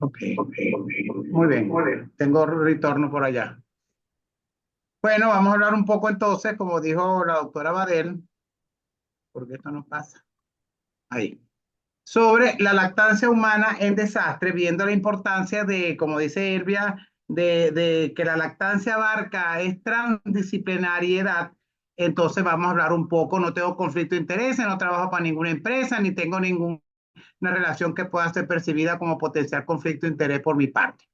Ok, muy bien. Tengo retorno por allá. Bueno, vamos a hablar un poco entonces, como dijo la doctora Badel, porque esto no pasa. Ahí. Sobre la lactancia humana en desastre, viendo la importancia de, como dice Elvia, de que la lactancia abarca es transdisciplinariedad. Entonces vamos a hablar un poco, no tengo conflicto de intereses, no trabajo para ninguna empresa, ni tengo ninguna relación que pueda ser percibida como potencial conflicto de interés por mi parte.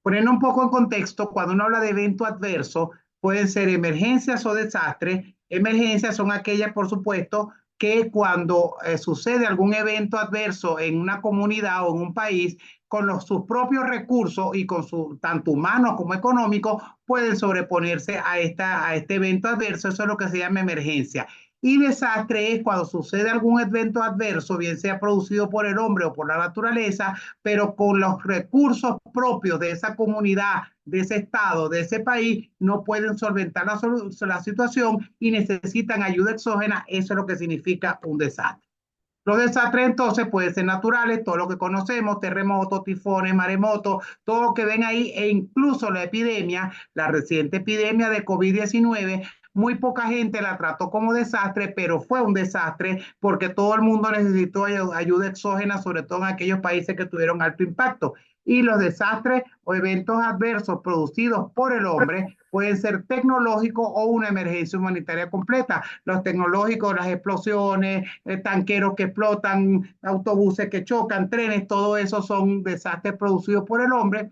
Poniendo un poco en contexto, cuando uno habla de evento adverso, pueden ser emergencias o desastres. Emergencias son aquellas, por supuesto, que cuando sucede algún evento adverso en una comunidad o en un país, con sus propios recursos y con su tanto humanos como económicos, pueden sobreponerse a este evento adverso. Eso es lo que se llama emergencia. Y desastre es cuando sucede algún evento adverso, bien sea producido por el hombre o por la naturaleza, pero con los recursos propios de esa comunidad, de ese estado, de ese país, no pueden solventar la situación y necesitan ayuda exógena. Eso es lo que significa un desastre. Los desastres entonces pueden ser naturales, todo lo que conocemos, terremotos, tifones, maremotos, todo lo que ven ahí, e incluso la epidemia, la reciente epidemia de COVID-19, muy poca gente la trató como desastre, pero fue un desastre porque todo el mundo necesitó ayuda exógena, sobre todo en aquellos países que tuvieron alto impacto. Y los desastres o eventos adversos producidos por el hombre pueden ser tecnológicos o una emergencia humanitaria completa. Los tecnológicos, las explosiones, tanqueros que explotan, autobuses que chocan, trenes, todo eso son desastres producidos por el hombre.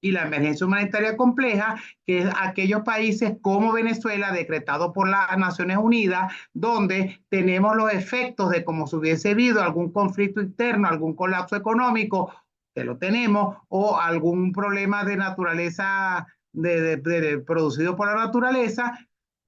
Y la emergencia humanitaria compleja, que es aquellos países como Venezuela, decretado por las Naciones Unidas, donde tenemos los efectos de como si hubiese habido algún conflicto interno, algún colapso económico, que lo tenemos, o algún problema de naturaleza producido por la naturaleza,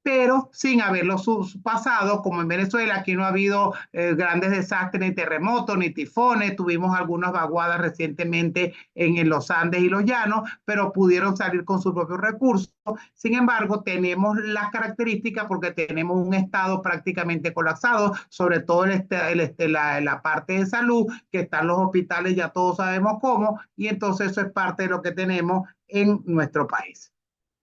pero sin haberlo pasado, como en Venezuela, aquí no ha habido grandes desastres, ni terremotos, ni tifones, tuvimos algunas vaguadas recientemente en los Andes y los llanos, pero pudieron salir con sus propios recursos. Sin embargo, tenemos las características porque tenemos un estado prácticamente colapsado, sobre todo la parte de salud, que están los hospitales, ya todos sabemos cómo, y entonces eso es parte de lo que tenemos en nuestro país.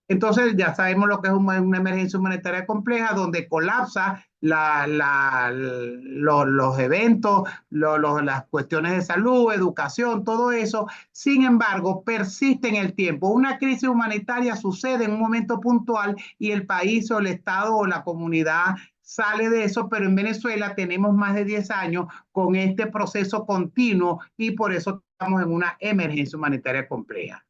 Entonces ya sabemos lo que es una emergencia humanitaria compleja donde colapsa los eventos, las cuestiones de salud, educación, todo eso. Sin embargo, persiste en el tiempo. Una crisis humanitaria sucede en un momento puntual y el país o el Estado o la comunidad sale de eso, pero en Venezuela tenemos más de 10 años con este proceso continuo y por eso estamos en una emergencia humanitaria compleja.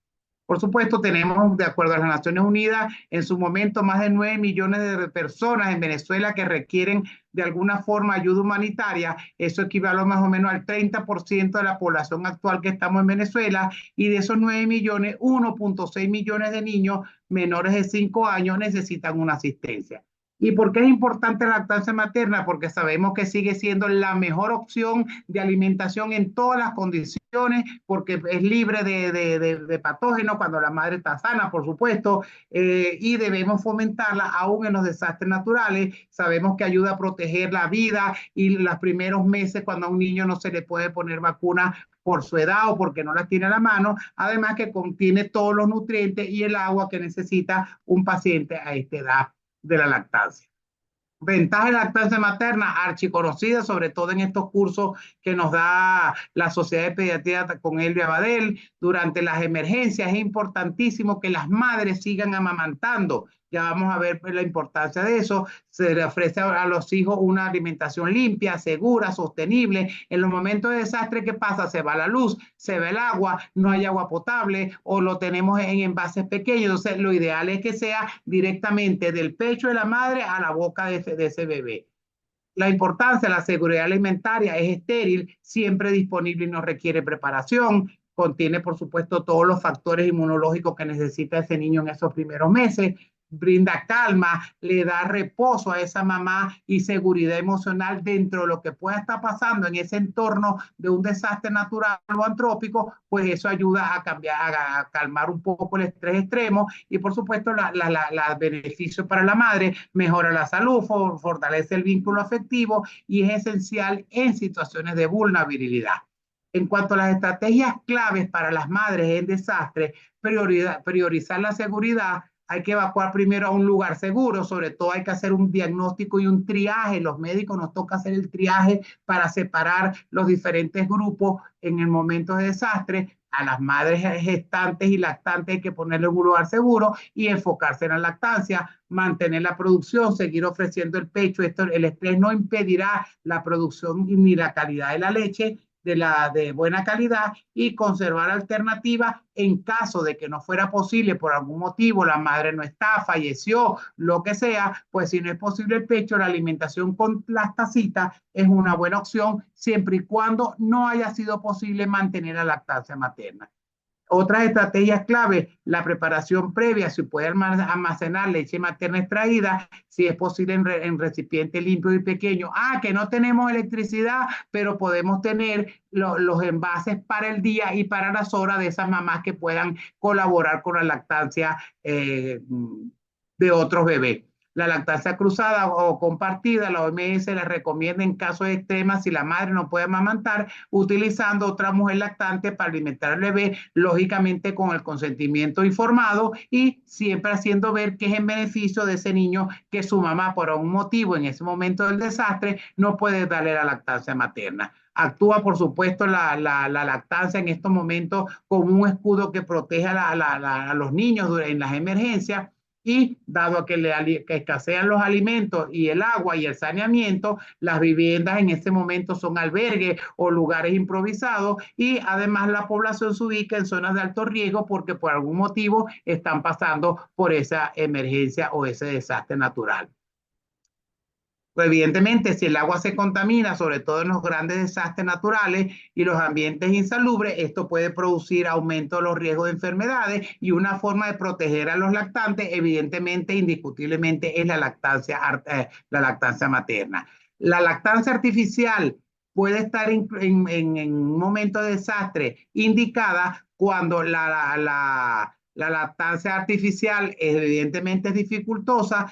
Por supuesto, tenemos, de acuerdo a las Naciones Unidas, en su momento más de 9 millones de personas en Venezuela que requieren de alguna forma ayuda humanitaria. Eso equivale más o menos al 30% de la población actual que estamos en Venezuela. Y de esos 9 millones, 1,6 millones de niños menores de 5 años necesitan una asistencia. ¿Y por qué es importante la lactancia materna? Porque sabemos que sigue siendo la mejor opción de alimentación en todas las condiciones, porque es libre de patógenos cuando la madre está sana, por supuesto, y debemos fomentarla aún en los desastres naturales. Sabemos que ayuda a proteger la vida y los primeros meses cuando a un niño no se le puede poner vacuna por su edad o porque no las tiene a la mano, además que contiene todos los nutrientes y el agua que necesita un paciente a esta edad de la lactancia. Ventaja de la lactancia materna, archiconocida, sobre todo en estos cursos que nos da la Sociedad de Pediatría con Elvia Badel. Durante las emergencias es importantísimo que las madres sigan amamantando. Ya vamos a ver la importancia de eso. Se le ofrece a los hijos una alimentación limpia, segura, sostenible. En los momentos de desastre, ¿qué pasa? Se va la luz, se va el agua, no hay agua potable o lo tenemos en envases pequeños. Entonces, lo ideal es que sea directamente del pecho de la madre a la boca de ese bebé. La importancia de la seguridad alimentaria es estéril, siempre disponible y no requiere preparación. Contiene, por supuesto, todos los factores inmunológicos que necesita ese niño en esos primeros meses. Brinda calma, le da reposo a esa mamá y seguridad emocional dentro de lo que pueda estar pasando en ese entorno de un desastre natural o antrópico, pues eso ayuda a cambiar, a calmar un poco el estrés extremo y por supuesto la beneficio para la madre, mejora la salud, fortalece el vínculo afectivo y es esencial en situaciones de vulnerabilidad. En cuanto a las estrategias claves para las madres en desastre, priorizar la seguridad. Hay que evacuar primero a un lugar seguro, sobre todo hay que hacer un diagnóstico y un triaje. Los médicos nos toca hacer el triaje para separar los diferentes grupos en el momento de desastre. A las madres gestantes y lactantes hay que ponerle en un lugar seguro y enfocarse en la lactancia, mantener la producción, seguir ofreciendo el pecho. El estrés no impedirá la producción ni la calidad de la leche, de buena calidad, y conservar alternativas en caso de que no fuera posible por algún motivo, la madre no está, falleció, lo que sea. Pues si no es posible el pecho, la alimentación con lactacita es una buena opción siempre y cuando no haya sido posible mantener la lactancia materna. Otras estrategias clave, la preparación previa, si puede almacenar leche materna extraída, si es posible en recipiente limpio y pequeño. Que no tenemos electricidad, pero podemos tener los envases para el día y para las horas de esas mamás que puedan colaborar con la lactancia de otros bebés. La lactancia cruzada o compartida, la OMS le recomienda en casos extremos, si la madre no puede amamantar, utilizando otra mujer lactante para alimentar al bebé, lógicamente con el consentimiento informado y siempre haciendo ver que es en beneficio de ese niño que su mamá, por algún motivo, en ese momento del desastre, no puede darle la lactancia materna. Actúa, por supuesto, la lactancia en estos momentos como un escudo que protege a los niños en las emergencias. Y dado que escasean los alimentos y el agua y el saneamiento, las viviendas en este momento son albergues o lugares improvisados, y además la población se ubica en zonas de alto riesgo porque por algún motivo están pasando por esa emergencia o ese desastre natural. Pues evidentemente, si el agua se contamina, sobre todo en los grandes desastres naturales y los ambientes insalubres, esto puede producir aumento de los riesgos de enfermedades, y una forma de proteger a los lactantes, evidentemente, indiscutiblemente, es la lactancia materna. La lactancia artificial puede estar en un momento de desastre indicada cuando la lactancia artificial evidentemente es dificultosa,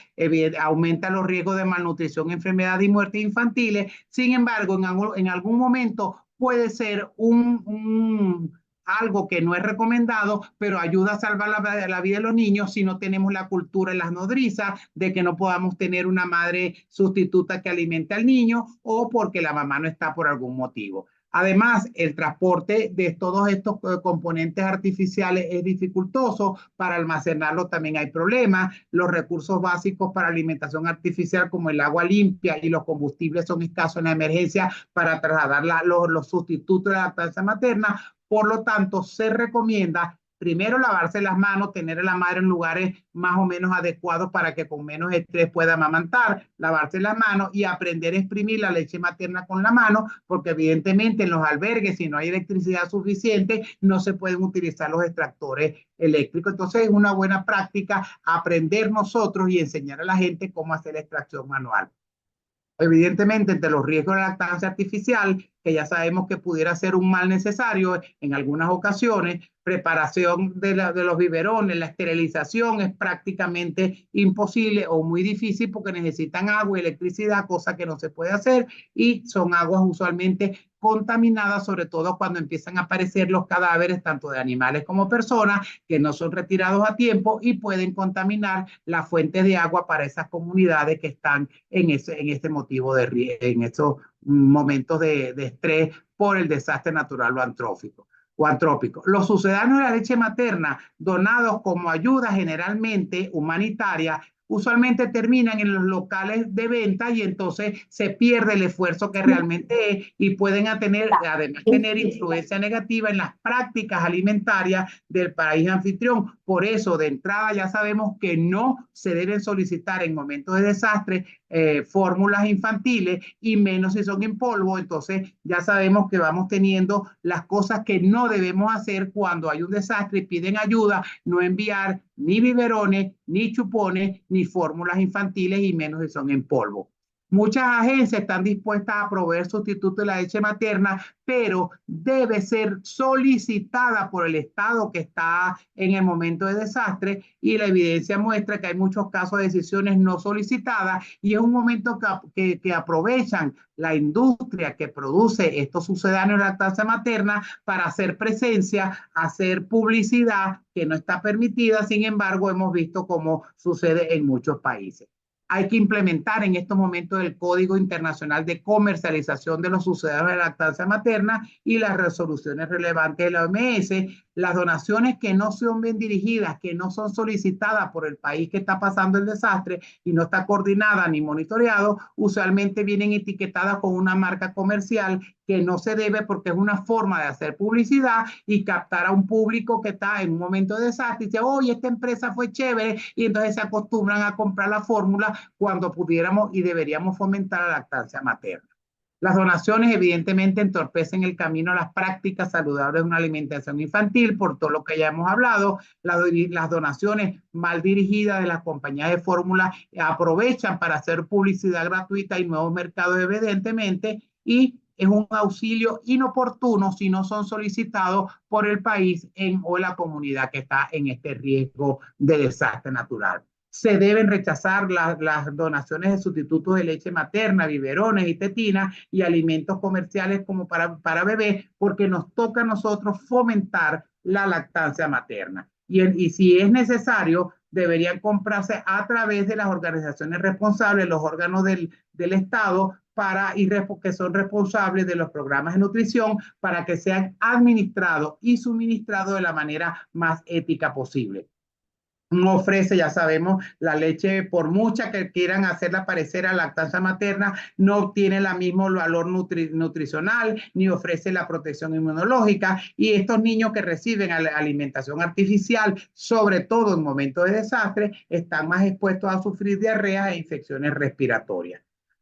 aumenta los riesgos de malnutrición, enfermedad y muerte infantiles. Sin embargo, en algún momento puede ser algo que no es recomendado, pero ayuda a salvar la vida de los niños si no tenemos la cultura en las nodrizas de que no podamos tener una madre sustituta que alimente al niño, o porque la mamá no está por algún motivo. Además, el transporte de todos estos componentes artificiales es dificultoso. Para almacenarlo también hay problemas. Los recursos básicos para alimentación artificial, como el agua limpia y los combustibles, son escasos en la emergencia para trasladar los sustitutos de la lactancia materna. Por lo tanto, se recomienda primero lavarse las manos, tener a la madre en lugares más o menos adecuados para que con menos estrés pueda amamantar, lavarse las manos y aprender a exprimir la leche materna con la mano, porque evidentemente en los albergues, si no hay electricidad suficiente, no se pueden utilizar los extractores eléctricos. Entonces es una buena práctica aprender nosotros y enseñar a la gente cómo hacer la extracción manual. Evidentemente, entre los riesgos de la lactancia artificial, que ya sabemos que pudiera ser un mal necesario en algunas ocasiones, preparación de los biberones, la esterilización es prácticamente imposible o muy difícil porque necesitan agua y electricidad, cosa que no se puede hacer, y son aguas usualmente contaminadas, sobre todo cuando empiezan a aparecer los cadáveres tanto de animales como personas que no son retirados a tiempo y pueden contaminar las fuentes de agua para esas comunidades que están en este motivo en estos momentos de estrés por el desastre natural o antrópico. Los sucedáneos de la leche materna donados como ayuda generalmente humanitaria usualmente terminan en los locales de venta, y entonces se pierde el esfuerzo que realmente es, y pueden además tener influencia negativa en las prácticas alimentarias del país anfitrión. Por eso, de entrada, ya sabemos que no se deben solicitar en momentos de desastre fórmulas infantiles, y menos si son en polvo. Entonces ya sabemos que vamos teniendo las cosas que no debemos hacer cuando hay un desastre y piden ayuda: no enviar ni biberones, ni chupones, ni fórmulas infantiles, y menos si son en polvo. Muchas agencias están dispuestas a proveer sustitutos de la leche materna, pero debe ser solicitada por el Estado que está en el momento de desastre, y la evidencia muestra que hay muchos casos de decisiones no solicitadas, y es un momento que aprovechan la industria que produce estos sucedáneos de lactancia materna para hacer presencia, hacer publicidad que no está permitida. Sin embargo, hemos visto cómo sucede en muchos países. Hay que implementar en estos momentos el Código Internacional de Comercialización de los Sucedáneos de Lactancia Materna y las resoluciones relevantes de la OMS. Las donaciones que no son bien dirigidas, que no son solicitadas por el país que está pasando el desastre y no está coordinada ni monitoreado, usualmente vienen etiquetadas con una marca comercial que no se debe, porque es una forma de hacer publicidad y captar a un público que está en un momento de desastre y dice, oye, esta empresa fue chévere, y entonces se acostumbran a comprar la fórmula cuando pudiéramos y deberíamos fomentar la lactancia materna. Las donaciones evidentemente entorpecen el camino a las prácticas saludables de una alimentación infantil, por todo lo que ya hemos hablado. Las donaciones mal dirigidas de las compañías de fórmula aprovechan para hacer publicidad gratuita y nuevos mercados, evidentemente, y es un auxilio inoportuno si no son solicitados por el país o la comunidad que está en este riesgo de desastre natural. Se deben rechazar las donaciones de sustitutos de leche materna, biberones y tetinas y alimentos comerciales como para bebés, porque nos toca a nosotros fomentar la lactancia materna. Y si es necesario, deberían comprarse a través de las organizaciones responsables, los órganos del Estado, que son responsables de los programas de nutrición, para que sean administrados y suministrados de la manera más ética posible. No ofrece, ya sabemos, la leche, por mucha que quieran hacerla parecer a lactancia materna, no tiene el mismo valor nutricional, ni ofrece la protección inmunológica, y estos niños que reciben alimentación artificial, sobre todo en momentos de desastre, están más expuestos a sufrir diarreas e infecciones respiratorias.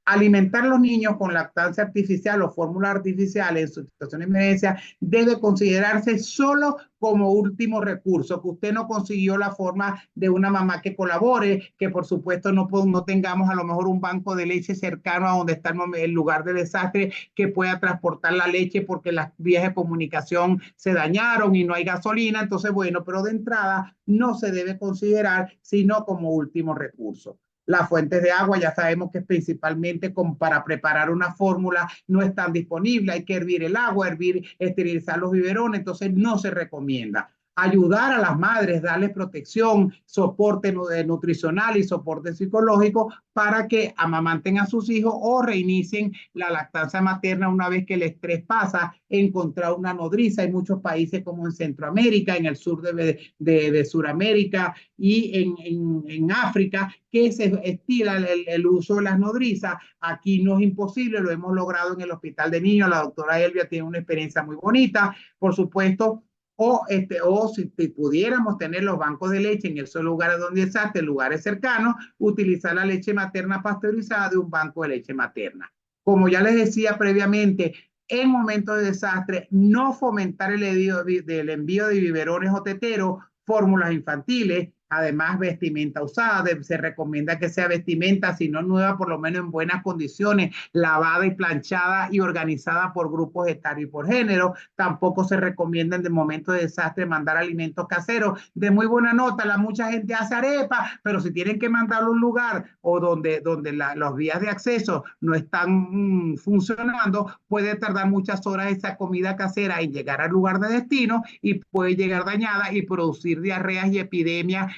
Alimentar a los niños con lactancia artificial o fórmulas artificiales en situaciones de emergencia debe considerarse solo como último recurso, que usted no consiguió la forma de una mamá que colabore, que por supuesto no tengamos a lo mejor un banco de leche cercano a donde está el lugar de desastre que pueda transportar la leche porque las vías de comunicación se dañaron y no hay gasolina. Entonces, bueno, pero de entrada no se debe considerar sino como último recurso. Las fuentes de agua ya sabemos que principalmente para preparar una fórmula no están disponibles, hay que hervir el agua, esterilizar los biberones, entonces no se recomienda. Ayudar a las madres, darles protección, soporte nutricional y soporte psicológico para que amamanten a sus hijos o reinicien la lactancia materna una vez que el estrés pasa, encontrar una nodriza. Hay muchos países como en Centroamérica, en el sur de Sudamérica y en África, que se estila el uso de las nodrizas. Aquí no es imposible, lo hemos logrado en el Hospital de Niños. La doctora Elvia tiene una experiencia muy bonita, por supuesto. O si pudiéramos tener los bancos de leche en esos lugares donde existen, lugares cercanos, utilizar la leche materna pasteurizada de un banco de leche materna. Como ya les decía previamente, en momentos de desastre, no fomentar el envío de biberones o teteros, fórmulas infantiles. Además, vestimenta usada, se recomienda que sea vestimenta, si no nueva, por lo menos en buenas condiciones, lavada y planchada y organizada por grupos etarios y por género. Tampoco se recomienda en el momento de desastre mandar alimentos caseros. De muy buena nota, mucha gente hace arepa, pero si tienen que mandarlo a un lugar o donde los vías de acceso no están funcionando, puede tardar muchas horas esa comida casera en llegar al lugar de destino y puede llegar dañada y producir diarreas y epidemias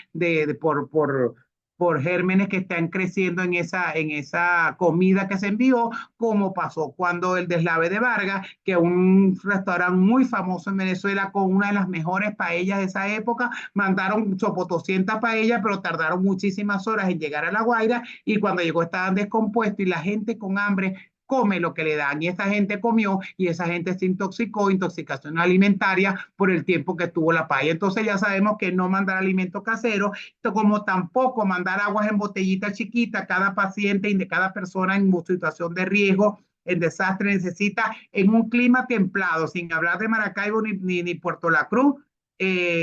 por gérmenes que están creciendo en esa comida que se envió, como pasó cuando el deslave de Vargas, que un restaurante muy famoso en Venezuela con una de las mejores paellas de esa época, mandaron 200 paellas, pero tardaron muchísimas horas en llegar a La Guaira, y cuando llegó estaban descompuestos y la gente con hambre come lo que le dan, y esa gente comió y esa gente se intoxicó, intoxicación alimentaria por el tiempo que tuvo la paella. Entonces ya sabemos que no mandar alimentos caseros, como tampoco mandar aguas en botellitas chiquitas. Cada paciente y de cada persona en situación de riesgo, el desastre, necesita en un clima templado, sin hablar de Maracaibo ni Puerto La Cruz,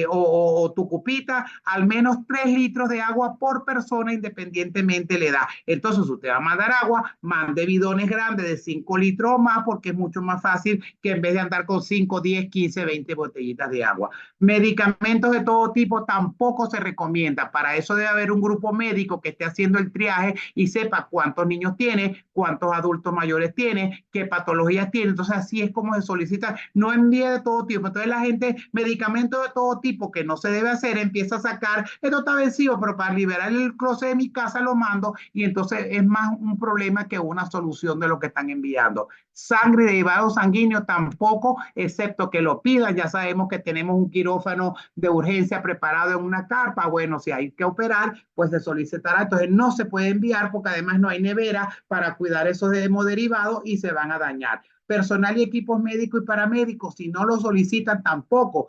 o tu cupita, al menos 3 litros de agua por persona independientemente de la edad. Entonces, si usted va a mandar agua, mande bidones grandes de 5 litros o más porque es mucho más fácil que en vez de andar con 5, 10, 15, 20 botellitas de agua. Medicamentos de todo tipo tampoco se recomienda. Para eso debe haber un grupo médico que esté haciendo el triaje y sepa cuántos niños tiene, cuántos adultos mayores tiene, qué patologías tiene. Entonces, así es como se solicita. No envíe de todo tipo. Entonces, la gente, medicamentos de todo tipo que no se debe hacer, empieza a sacar, esto está vencido, pero para liberar el closet de mi casa lo mando y entonces es más un problema que una solución de lo que están enviando. Sangre y derivados sanguíneos tampoco, excepto que lo pidan. Ya sabemos que tenemos un quirófano de urgencia preparado en una carpa. Bueno, si hay que operar, pues se solicitará. Entonces no se puede enviar porque además no hay nevera para cuidar esos hemoderivados y se van a dañar. Personal y equipos médicos y paramédicos, si no lo solicitan tampoco,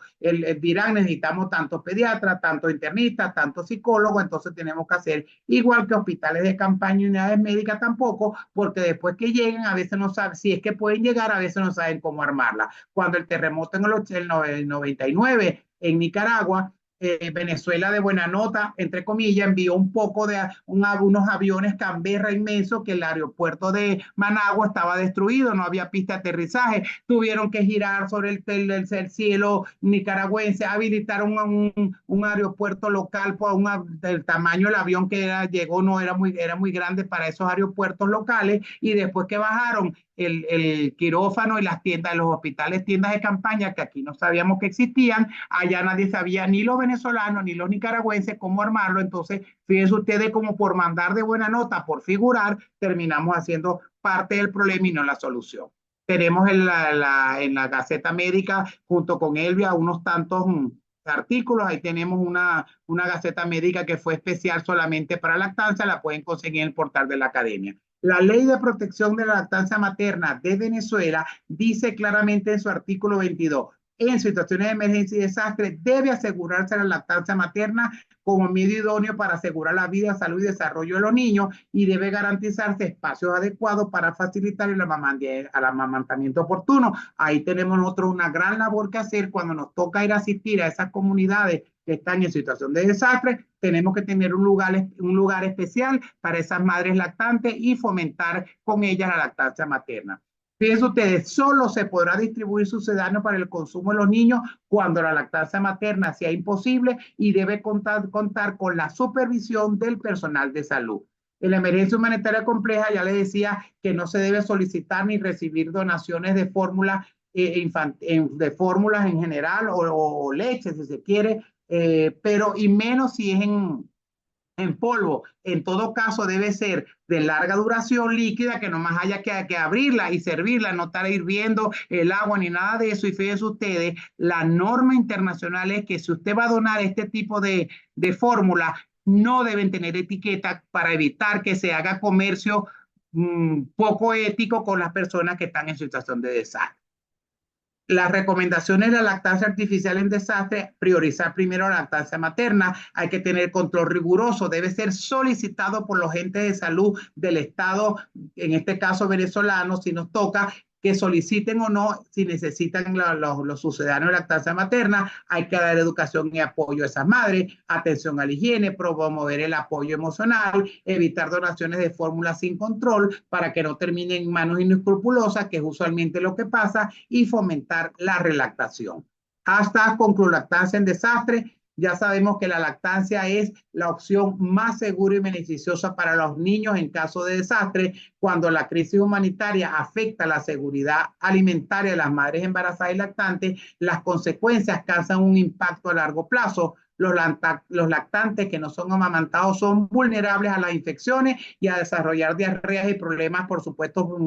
dirán necesitamos tantos pediatras, tantos internistas, tantos psicólogos, entonces tenemos que hacer igual que hospitales de campaña y unidades médicas tampoco, porque después que lleguen a veces no saben, si es que pueden llegar, a veces no saben cómo armarla. Cuando el terremoto en el 99 en Nicaragua, Venezuela de buena nota, entre comillas, envió un poco de unos aviones Canberra inmensos que el aeropuerto de Managua estaba destruido, no había pista de aterrizaje, tuvieron que girar sobre el cielo nicaragüense, habilitar un aeropuerto local, pues el tamaño del avión que llegó no era muy grande para esos aeropuertos locales y después que bajaron el quirófano y las tiendas, los hospitales, tiendas de campaña que aquí no sabíamos que existían, allá nadie sabía, ni los venezolanos ni los nicaragüenses, cómo armarlo. Entonces, fíjense ustedes como por mandar de buena nota, por figurar, terminamos haciendo parte del problema y no la solución. Tenemos en la Gaceta Médica, junto con Elvia, unos tantos artículos. Ahí tenemos una Gaceta Médica que fue especial solamente para lactancia, la pueden conseguir en el portal de la Academia. La Ley de Protección de la Lactancia Materna de Venezuela dice claramente en su artículo 22, en situaciones de emergencia y desastre, debe asegurarse la lactancia materna como medio idóneo para asegurar la vida, salud y desarrollo de los niños y debe garantizarse espacios adecuados para facilitar el amamantamiento oportuno. Ahí tenemos nosotros una gran labor que hacer cuando nos toca ir a asistir a esas comunidades que están en situación de desastre. Tenemos que tener un lugar especial para esas madres lactantes y fomentar con ellas la lactancia materna. Fíjense ustedes, solo se podrá distribuir sucedáneo para el consumo de los niños cuando la lactancia materna sea imposible y debe contar con la supervisión del personal de salud. En la emergencia humanitaria compleja ya les decía que no se debe solicitar ni recibir donaciones de fórmulas de fórmulas en general o leche si se quiere, pero y menos si es en polvo. En todo caso, debe ser de larga duración líquida, que nomás haya que abrirla y servirla, no estar hirviendo el agua ni nada de eso. Y fíjense ustedes, la norma internacional es que si usted va a donar este tipo de fórmula, no deben tener etiqueta para evitar que se haga comercio poco ético con las personas que están en situación de desastre. Las recomendaciones de la lactancia artificial en desastre, priorizar primero la lactancia materna, hay que tener control riguroso, debe ser solicitado por los agentes de salud del Estado, en este caso venezolano, si nos toca, que soliciten o no, si necesitan los sucedáneos de lactancia materna, hay que dar educación y apoyo a esas madres, atención a la higiene, promover el apoyo emocional, evitar donaciones de fórmulas sin control para que no terminen en manos inescrupulosas, que es usualmente lo que pasa, y fomentar la relactación. Hashtag Conclulactancia en desastre. Ya sabemos que la lactancia es la opción más segura y beneficiosa para los niños en caso de desastre. Cuando la crisis humanitaria afecta la seguridad alimentaria de las madres embarazadas y lactantes, las consecuencias causan un impacto a largo plazo. Los lactantes que no son amamantados son vulnerables a las infecciones y a desarrollar diarreas y problemas, por supuesto,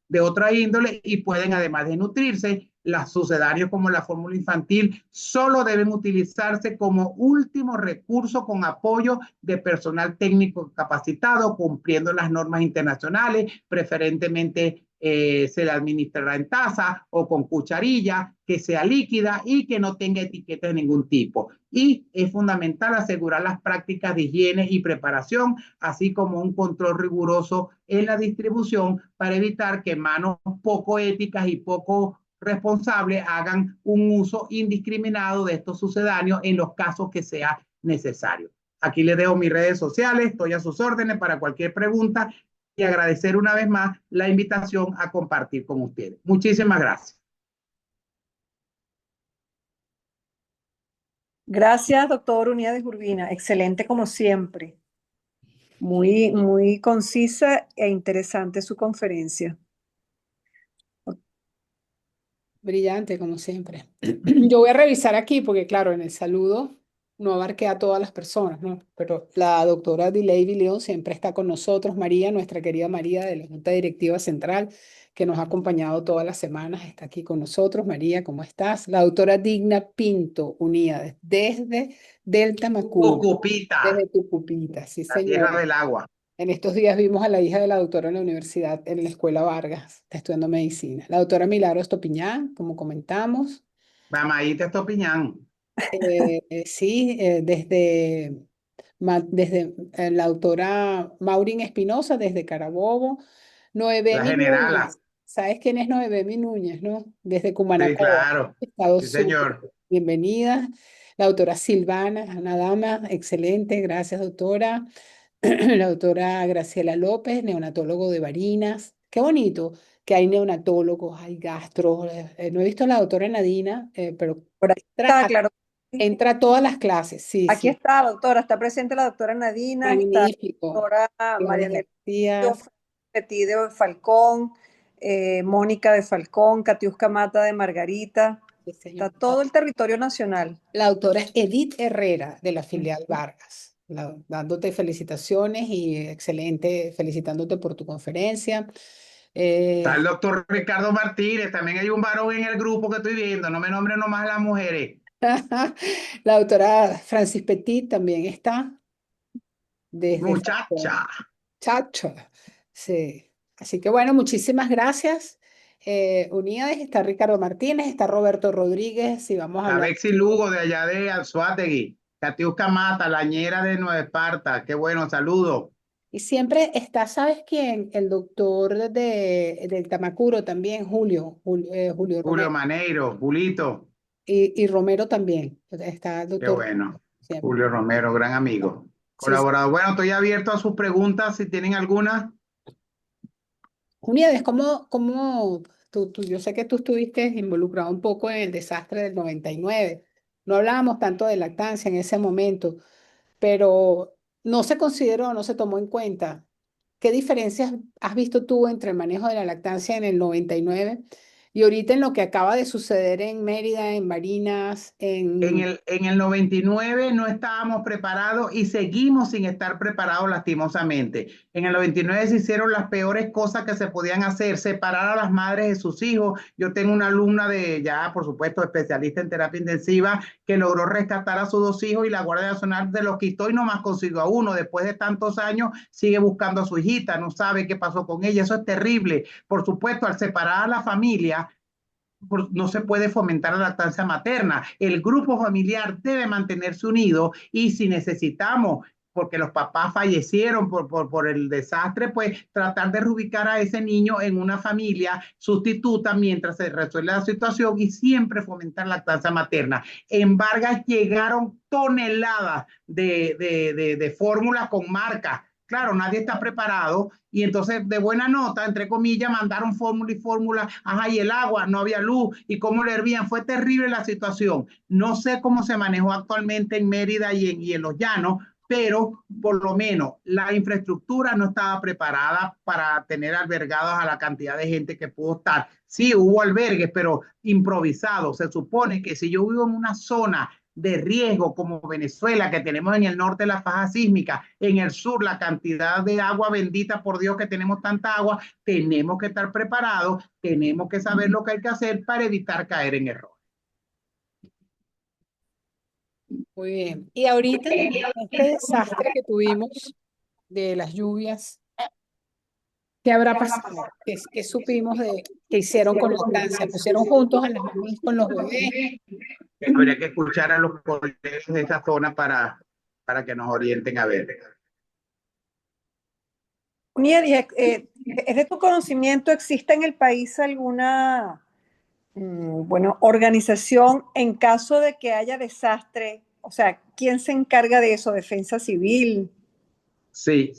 de otra índole y pueden, además de nutrirse, las sucedáneos como la fórmula infantil solo deben utilizarse como último recurso con apoyo de personal técnico capacitado, cumpliendo las normas internacionales, preferentemente se le administrará en taza o con cucharilla, que sea líquida y que no tenga etiqueta de ningún tipo. Y es fundamental asegurar las prácticas de higiene y preparación, así como un control riguroso en la distribución para evitar que manos poco éticas y poco responsables hagan un uso indiscriminado de estos sucedáneos en los casos que sea necesario. Aquí les dejo mis redes sociales, estoy a sus órdenes para cualquier pregunta y agradecer una vez más la invitación a compartir con ustedes. Muchísimas gracias. Gracias, doctor Unidades Urbina. Excelente como siempre. Muy concisa e interesante su conferencia. Brillante, como siempre. Yo voy a revisar aquí porque, claro, en el saludo no abarqué a todas las personas, ¿no? Pero la doctora Dileidi León siempre está con nosotros. María, nuestra querida María de la Junta Directiva Central, que nos ha acompañado todas las semanas, está aquí con nosotros. María, ¿cómo estás? La doctora Digna Pinto, unida desde Delta Macuro, Tucupita, desde Tucupita, sí, la tierra señora. del agua. En estos días vimos a la hija de la doctora en la universidad, en la Escuela Vargas, está estudiando medicina. La doctora Milagro Estopiñán, como comentamos. Mamadita Estopiñán. Sí, desde la doctora Maureen Espinosa, desde Carabobo. La Noemí generala. Núñez. ¿Sabes quién es Noemí Núñez, no? Desde Sí, Cumanacoa. claro. Estado Sí, súper. señor. Bienvenida. La doctora Silvana, una dama excelente. Gracias, doctora. La doctora Graciela López, neonatólogo de Barinas. Qué bonito que hay neonatólogos, hay gastros. No he visto a la doctora Nadina, pero Por ahí entra está, a, claro. entra a todas las clases. Sí, Aquí sí. está, doctora. Está presente la doctora Nadina, está la Magnífico. doctora Gladys María García. Petit de Falcón, Mónica de Falcón, Catiusca Mata de Margarita. Sí, Está señor. todo el territorio nacional. La doctora Edith Herrera de la filial Vargas, dándote felicitaciones y excelente, felicitándote por tu conferencia. Está el Eh, doctor Ricardo Martínez. También hay un varón en el grupo que estoy viendo. No me nombren nomás las mujeres. La doctora Francis Petit también está desde Falcón. Muchacha. Chacho. Sí. Así que bueno, muchísimas gracias. Unidas está Ricardo Martínez, está Roberto Rodríguez y vamos a La hablar. Bexi Lugo de allá de Anzoátegui. Catiusca Mata, la ñera de Nueva Esparta. Qué bueno, saludos. Y siempre está, ¿sabes quién? El doctor del Tamacuro también, Julio Julio Romero. Maneiro, Julito. Y Romero también. Está el Qué doctor bueno. siempre. Julio Romero, gran amigo. Sí, sí. Colaborador. Bueno, estoy abierto a sus preguntas si tienen alguna. Junieves, ¿cómo yo sé que tú estuviste involucrado un poco en el desastre del 99. No hablábamos tanto de lactancia en ese momento, pero no se consideró, no se tomó en cuenta. ¿Qué diferencias has visto tú entre el manejo de la lactancia en el 99 y ahorita en lo que acaba de suceder en Mérida, en Barinas, en... En el 99 no estábamos preparados y seguimos sin estar preparados lastimosamente. En el 99 se hicieron las peores cosas que se podían hacer, separar a las madres de sus hijos. Yo tengo una alumna de ya, por supuesto, especialista en terapia intensiva, que logró rescatar a sus dos hijos y la Guardia Nacional de los quitó y nomás consiguió a uno. Después de tantos años sigue buscando a su hijita, no sabe qué pasó con ella. Eso es terrible. Por supuesto, al separar a la familia, no se puede fomentar la lactancia materna. El grupo familiar debe mantenerse unido y si necesitamos, porque los papás fallecieron por el desastre, pues tratar de reubicar a ese niño en una familia sustituta mientras se resuelve la situación y siempre fomentar la lactancia materna. En Vargas llegaron toneladas de fórmulas con marcas. Claro, nadie está preparado y entonces de buena nota, entre comillas, mandaron fórmula y fórmula, ajá, y el agua, no había luz, y cómo le hervían, fue terrible la situación. No sé cómo se manejó actualmente en Mérida y en Los Llanos, pero por lo menos la infraestructura no estaba preparada para tener albergados a la cantidad de gente que pudo estar. Sí, hubo albergues, pero improvisados. Se supone que si yo vivo en una zona de riesgo como Venezuela, que tenemos en el norte la faja sísmica, en el sur la cantidad de agua bendita, por Dios que tenemos tanta agua, tenemos que estar preparados, tenemos que saber lo que hay que hacer para evitar caer en error. Muy bien. Y ahorita, este desastre que tuvimos de las lluvias, ¿qué habrá pasado? ¿Qué supimos de qué hicieron con lactancia? ¿Pusieron juntos a las mamás con los bebés? Habría que escuchar a los colegas de esa zona para que nos orienten a ver. Nieves, ¿es de tu conocimiento, existe en el país alguna Bueno, organización en caso de que haya desastre, o sea, ¿quién se encarga de eso? ¿Defensa civil? Sí,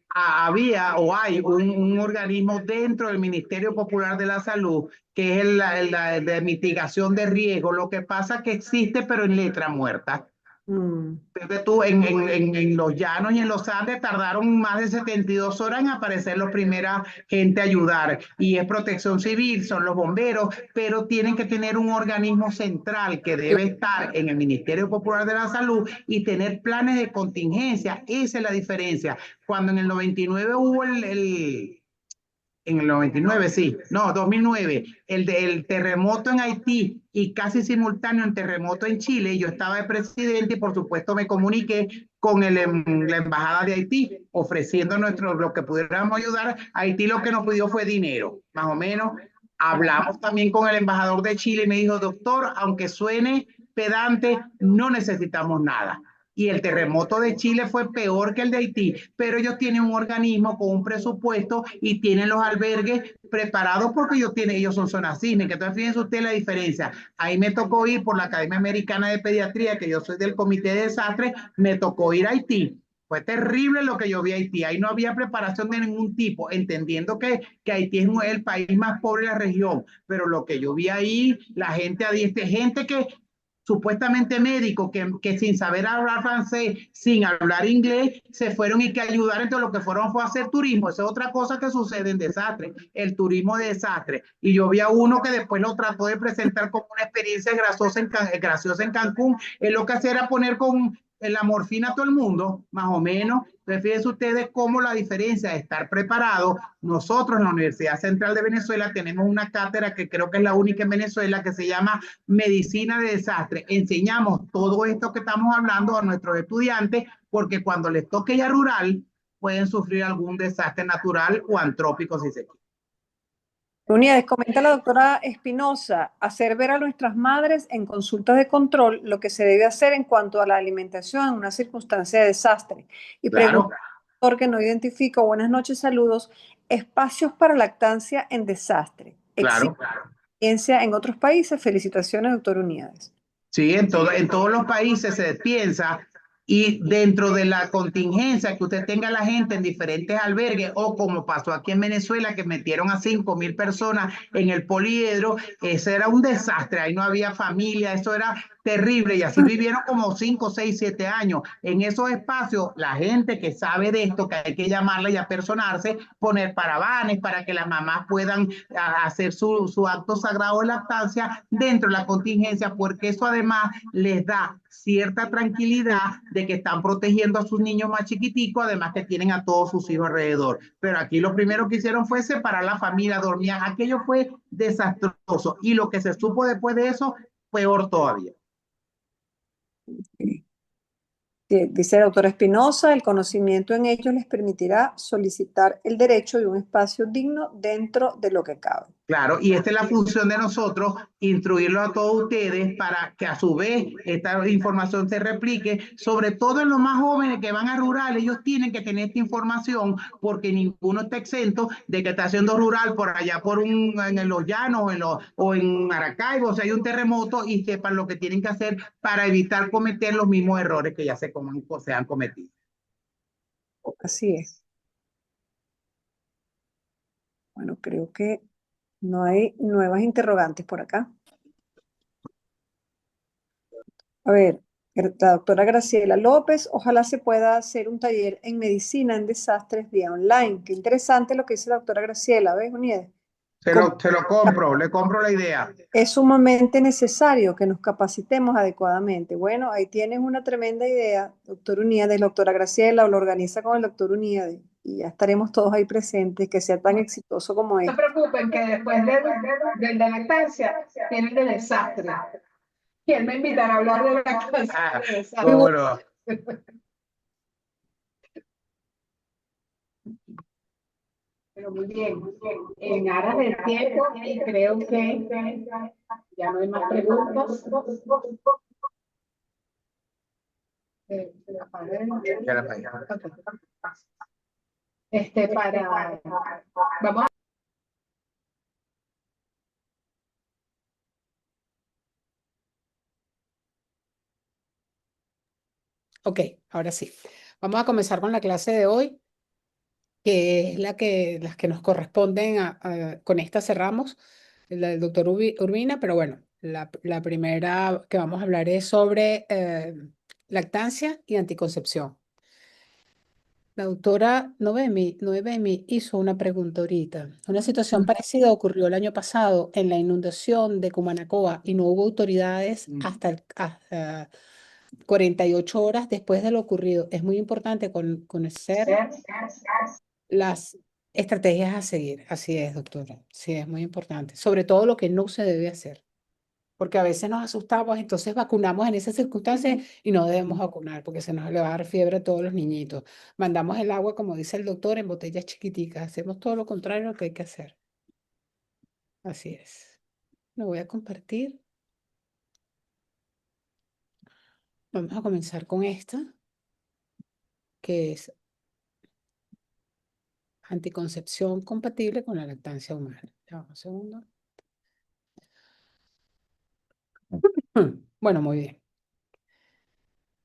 había o hay un organismo dentro del Ministerio Popular de la Salud que es el de mitigación de riesgo. Lo que pasa es que existe, pero en letra muerta. Mm, Fíjate tú, en los llanos y en los Andes tardaron más de 72 horas en aparecer los primeras gente a ayudar. Y es protección civil, son los bomberos, pero tienen que tener un organismo central que debe estar en el Ministerio Popular de la Salud y tener planes de contingencia. Esa es la diferencia. Cuando en el 99 hubo en el 99, sí, no, 2009, el terremoto en Haití y casi simultáneo el terremoto en Chile, yo estaba de presidente y por supuesto me comuniqué con la embajada de Haití ofreciendo lo que pudiéramos ayudar. Haití lo que nos pidió fue dinero, más o menos. Hablamos también con el embajador de Chile y me dijo, doctor, aunque suene pedante, no necesitamos nada. Y el terremoto de Chile fue peor que el de Haití, pero ellos tienen un organismo con un presupuesto y tienen los albergues preparados porque ellos son zonas sísmicas. Entonces, fíjense ustedes la diferencia. Ahí me tocó ir por la Academia Americana de Pediatría, que yo soy del Comité de Desastres, me tocó ir a Haití. Fue terrible lo que yo vi a Haití. Ahí no había preparación de ningún tipo, entendiendo que Haití es el país más pobre de la región. Pero lo que yo vi ahí, la gente gente que supuestamente médicos que sin saber hablar francés, sin hablar inglés, se fueron y que ayudaron, entonces lo que fueron fue a hacer turismo. Esa es otra cosa que sucede en desastre, el turismo de desastre. Y yo vi a uno que después lo trató de presentar como una experiencia graciosa en Cancún. Él lo que hacía era poner con la morfina a todo el mundo, más o menos. Entonces, fíjense ustedes cómo la diferencia de estar preparado. Nosotros en la Universidad Central de Venezuela tenemos una cátedra que creo que es la única en Venezuela que se llama Medicina de Desastre. Enseñamos todo esto que estamos hablando a nuestros estudiantes porque cuando les toque ya rural pueden sufrir algún desastre natural o antrópico si se quiere. Unidades, comenta la doctora Espinosa, hacer ver a nuestras madres en consultas de control lo que se debe hacer en cuanto a la alimentación en una circunstancia de desastre. Y Claro, pregunta, doctor, que no identifico, buenas noches, saludos, espacios para lactancia en desastre. ¿Existe claro, claro. experiencia en otros países? Felicitaciones, doctor Unidades. Sí, en todos los países se piensa y dentro de la contingencia que usted tenga la gente en diferentes albergues o como pasó aquí en Venezuela que metieron a 5.000 personas en el poliedro, ese era un desastre, ahí no había familia, eso era terrible y así vivieron como 5, 6, 7 años. En esos espacios, la gente que sabe de esto, que hay que llamarla y apersonarse, poner paravanes para que las mamás puedan hacer su acto sagrado de lactancia dentro de la contingencia, porque eso además les da cierta tranquilidad de que están protegiendo a sus niños más chiquiticos, además que tienen a todos sus hijos alrededor. Pero aquí lo primero que hicieron fue separar la familia, dormían, aquello fue desastroso y lo que se supo después de eso, peor todavía. Dice la doctora Espinosa, el conocimiento en ellos les permitirá solicitar el derecho de un espacio digno dentro de lo que cabe. Claro, y esta es la función de nosotros, instruirlo a todos ustedes para que a su vez esta información se replique, sobre todo en los más jóvenes que van a rural, ellos tienen que tener esta información porque ninguno está exento de que está haciendo rural por allá en los llanos o en Maracaibo, o sea, hay un terremoto y sepan lo que tienen que hacer para evitar cometer los mismos errores que ya se han cometido. Así es. Bueno, creo que no hay nuevas interrogantes por acá. A ver, la doctora Graciela López, ojalá se pueda hacer un taller en medicina en desastres vía online. Qué interesante lo que dice la doctora Graciela, ¿ves, Uniedes? Se lo compro, le compro la idea. Es sumamente necesario que nos capacitemos adecuadamente. Bueno, ahí tienes una tremenda idea, doctor Uníades, doctora Graciela, o lo organiza con el doctor Uníades y ya estaremos todos ahí presentes, que sea tan exitoso como No se este. preocupen que después de la lactancia tiene el de desastre. Y él me invitará a hablar de lactancia de desastre. Bueno. Pero muy bien, en aras del tiempo, creo que ya no hay más preguntas. Vamos a Ok, ahora sí. Vamos a comenzar con la clase de hoy, que es las que nos corresponden. Con esta cerramos, la del doctor Urbina, pero bueno, la primera que vamos a hablar es sobre lactancia y anticoncepción. La doctora Noemi hizo una pregunta ahorita. Una situación parecida ocurrió el año pasado en la inundación de Cumanacoa y no hubo autoridades hasta 48 horas después de lo ocurrido. Es muy importante conocer las estrategias a seguir. Así es, doctora. Sí, es muy importante. Sobre todo lo que no se debe hacer. Porque a veces nos asustamos, entonces vacunamos en esas circunstancias y no debemos vacunar porque se nos le va a dar fiebre a todos los niñitos. Mandamos el agua, como dice el doctor, en botellas chiquiticas. Hacemos todo lo contrario de lo que hay que hacer. Así es. Lo voy a compartir. Vamos a comenzar con esta, que es anticoncepción compatible con la lactancia humana. Ya, un segundo. Bueno, muy bien.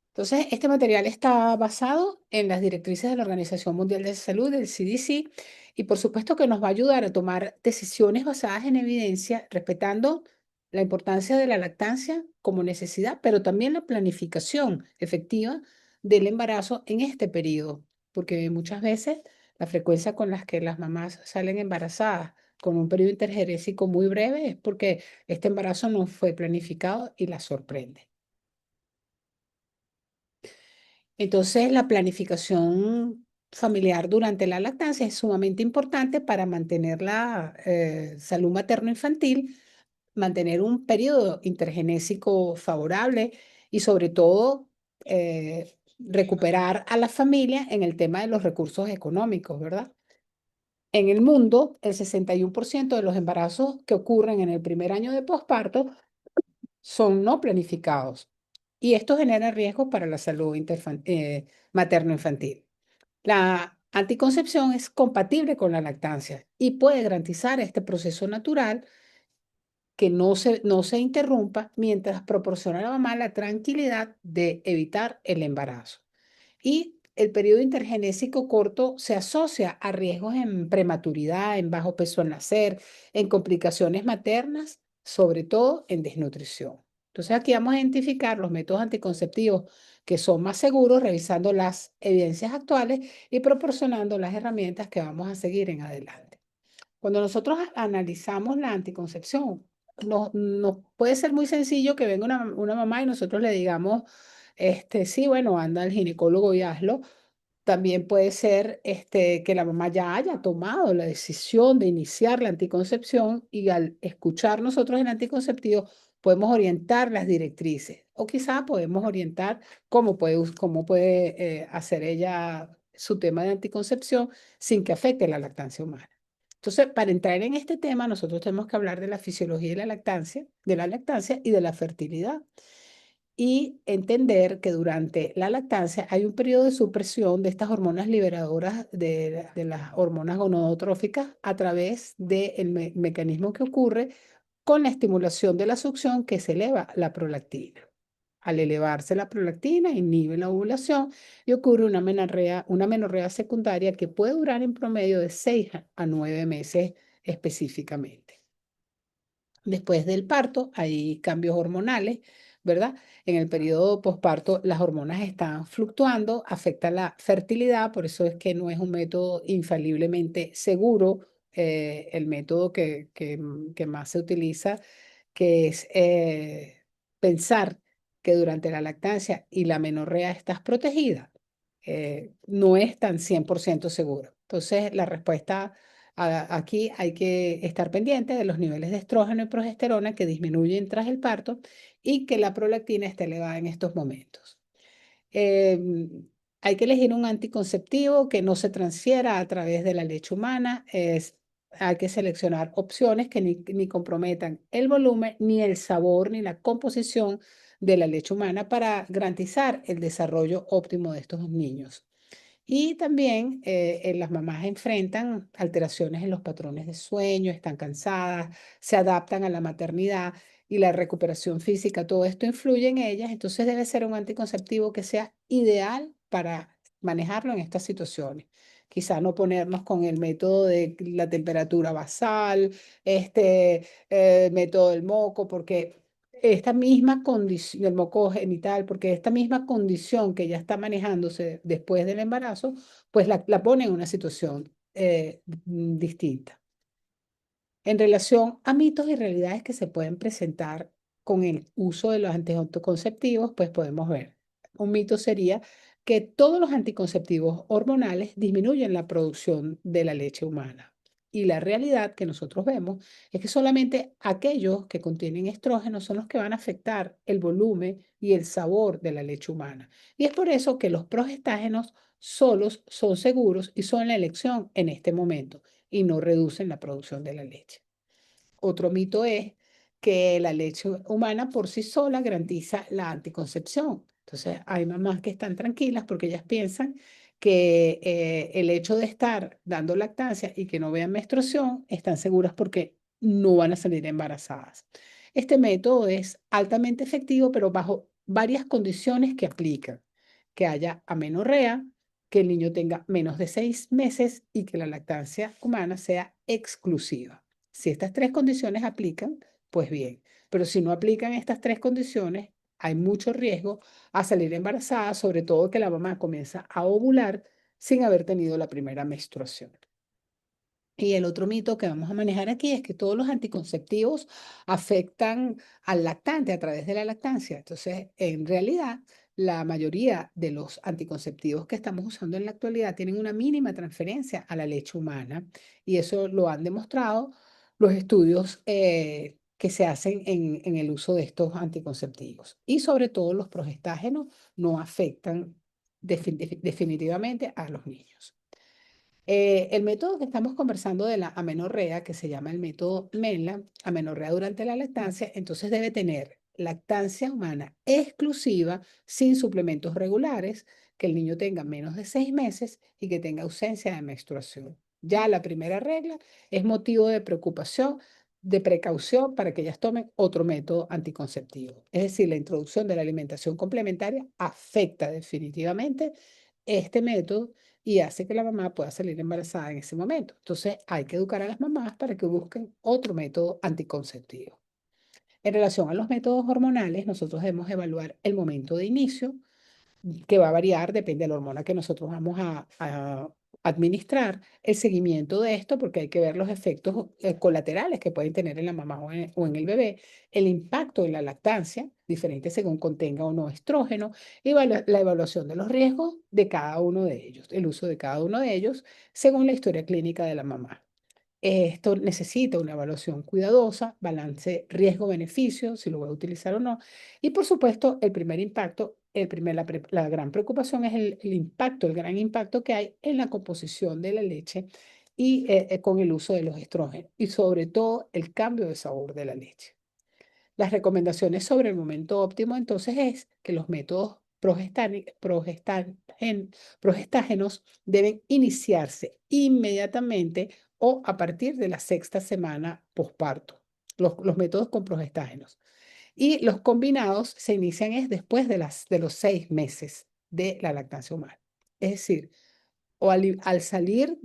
Entonces, este material está basado en las directrices de la Organización Mundial de Salud, del CDC, y por supuesto que nos va a ayudar a tomar decisiones basadas en evidencia, respetando la importancia de la lactancia como necesidad, pero también la planificación efectiva del embarazo en este periodo, porque muchas veces la frecuencia con las que las mamás salen embarazadas con un periodo intergenésico muy breve es porque este embarazo no fue planificado y la sorprende. Entonces, la planificación familiar durante la lactancia es sumamente importante para mantener la salud materno-infantil, mantener un periodo intergenésico favorable y sobre todo recuperar a la familia en el tema de los recursos económicos, ¿verdad? En el mundo, el 61% de los embarazos que ocurren en el primer año de posparto son no planificados y esto genera riesgos para la salud materno-infantil. La anticoncepción es compatible con la lactancia y puede garantizar este proceso natural que no se interrumpa mientras proporciona a la mamá la tranquilidad de evitar el embarazo. Y el periodo intergenésico corto se asocia a riesgos en prematuridad, en bajo peso al nacer, en complicaciones maternas, sobre todo en desnutrición. Entonces aquí vamos a identificar los métodos anticonceptivos que son más seguros, revisando las evidencias actuales y proporcionando las herramientas que vamos a seguir en adelante. Cuando nosotros analizamos la anticoncepción, nos puede ser muy sencillo que venga una mamá y nosotros le digamos, sí, bueno, anda al ginecólogo y hazlo. También puede ser que la mamá ya haya tomado la decisión de iniciar la anticoncepción y al escuchar nosotros el anticonceptivo podemos orientar las directrices o quizá podemos orientar cómo puede hacer ella su tema de anticoncepción sin que afecte la lactancia humana. Entonces, para entrar en este tema, nosotros tenemos que hablar de la fisiología de la lactancia y de la fertilidad y entender que durante la lactancia hay un periodo de supresión de estas hormonas liberadoras de las hormonas gonadotróficas a través del mecanismo que ocurre con la estimulación de la succión que se eleva la prolactina. Al elevarse la prolactina, inhibe la ovulación y ocurre una menorrea secundaria que puede durar en promedio de 6 a 9 meses específicamente. Después del parto hay cambios hormonales, ¿verdad? En el periodo posparto las hormonas están fluctuando, afecta la fertilidad, por eso es que no es un método infaliblemente seguro, el método que más se utiliza, que es pensar que durante la lactancia y la menorrea estás protegida, no es tan 100% seguro. Entonces, la respuesta aquí hay que estar pendiente de los niveles de estrógeno y progesterona que disminuyen tras el parto y que la prolactina esté elevada en estos momentos. Hay que elegir un anticonceptivo que no se transfiera a través de la leche humana. Hay que seleccionar opciones que ni comprometan el volumen, ni el sabor, ni la composición de la leche humana para garantizar el desarrollo óptimo de estos niños. Y también las mamás enfrentan alteraciones en los patrones de sueño, están cansadas, se adaptan a la maternidad y la recuperación física, todo esto influye en ellas, entonces debe ser un anticonceptivo que sea ideal para manejarlo en estas situaciones. Quizá no ponernos con el método de la temperatura basal, método del moco, porque esta misma condición, del moco genital, porque esta misma condición que ya está manejándose después del embarazo, pues la pone en una situación distinta. En relación a mitos y realidades que se pueden presentar con el uso de los anticonceptivos, pues podemos ver. Un mito sería que todos los anticonceptivos hormonales disminuyen la producción de la leche humana. Y la realidad que nosotros vemos es que solamente aquellos que contienen estrógenos son los que van a afectar el volumen y el sabor de la leche humana. Y es por eso que los progestágenos solos son seguros y son la elección en este momento y no reducen la producción de la leche. Otro mito es que la leche humana por sí sola garantiza la anticoncepción. Entonces, hay mamás que están tranquilas porque ellas piensan que el hecho de estar dando lactancia y que no vean menstruación, están seguras porque no van a salir embarazadas. Este método es altamente efectivo, pero bajo varias condiciones que aplican. Que haya amenorrea, que el niño tenga menos de 6 meses y que la lactancia humana sea exclusiva. Si estas tres condiciones aplican, pues bien, pero si no aplican estas tres condiciones, hay mucho riesgo a salir embarazada, sobre todo que la mamá comienza a ovular sin haber tenido la primera menstruación. Y el otro mito que vamos a manejar aquí es que todos los anticonceptivos afectan al lactante a través de la lactancia. Entonces, en realidad, la mayoría de los anticonceptivos que estamos usando en la actualidad tienen una mínima transferencia a la leche humana y eso lo han demostrado los estudios que se hacen en el uso de estos anticonceptivos. Y sobre todo los progestágenos no afectan definitivamente a los niños. El método que estamos conversando de la amenorrea, que se llama el método MENLA, amenorrea durante la lactancia, entonces debe tener lactancia humana exclusiva, sin suplementos regulares, que el niño tenga menos de 6 meses y que tenga ausencia de menstruación. Ya la primera regla es motivo de preocupación, de precaución para que ellas tomen otro método anticonceptivo. Es decir, la introducción de la alimentación complementaria afecta definitivamente este método y hace que la mamá pueda salir embarazada en ese momento. Entonces, hay que educar a las mamás para que busquen otro método anticonceptivo. En relación a los métodos hormonales, nosotros debemos evaluar el momento de inicio, que va a variar, depende de la hormona que nosotros vamos a administrar, el seguimiento de esto, porque hay que ver los efectos colaterales que pueden tener en la mamá o en el bebé, el impacto en la lactancia, diferente según contenga o no estrógeno, y la evaluación de los riesgos de cada uno de ellos, el uso de cada uno de ellos, según la historia clínica de la mamá. Esto necesita una evaluación cuidadosa, balance riesgo-beneficio, si lo voy a utilizar o no. Y por supuesto, el primer impacto, la gran preocupación es el impacto, el gran impacto que hay en la composición de la leche y con el uso de los estrógenos y sobre todo el cambio de sabor de la leche. Las recomendaciones sobre el momento óptimo entonces es que los métodos progestágenos deben iniciarse inmediatamente o a partir de la sexta semana posparto, los métodos con progestágenos. Y los combinados se inician es después de los 6 meses de la lactancia humana. Es decir, o al salir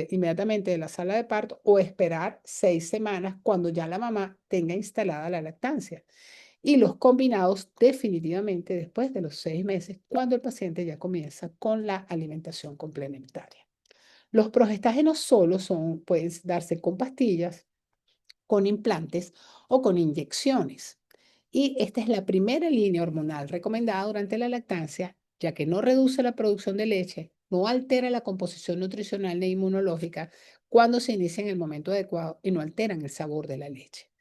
inmediatamente de la sala de parto o esperar 6 semanas cuando ya la mamá tenga instalada la lactancia. Y los combinados definitivamente después de los 6 meses, cuando el paciente ya comienza con la alimentación complementaria. Los progestágenos solos pueden darse con pastillas, con implantes o con inyecciones. Y esta es la primera línea hormonal recomendada durante la lactancia, ya que no reduce la producción de leche, no altera la composición nutricional ni inmunológica cuando se inicia en el momento adecuado y no alteran el sabor de la leche.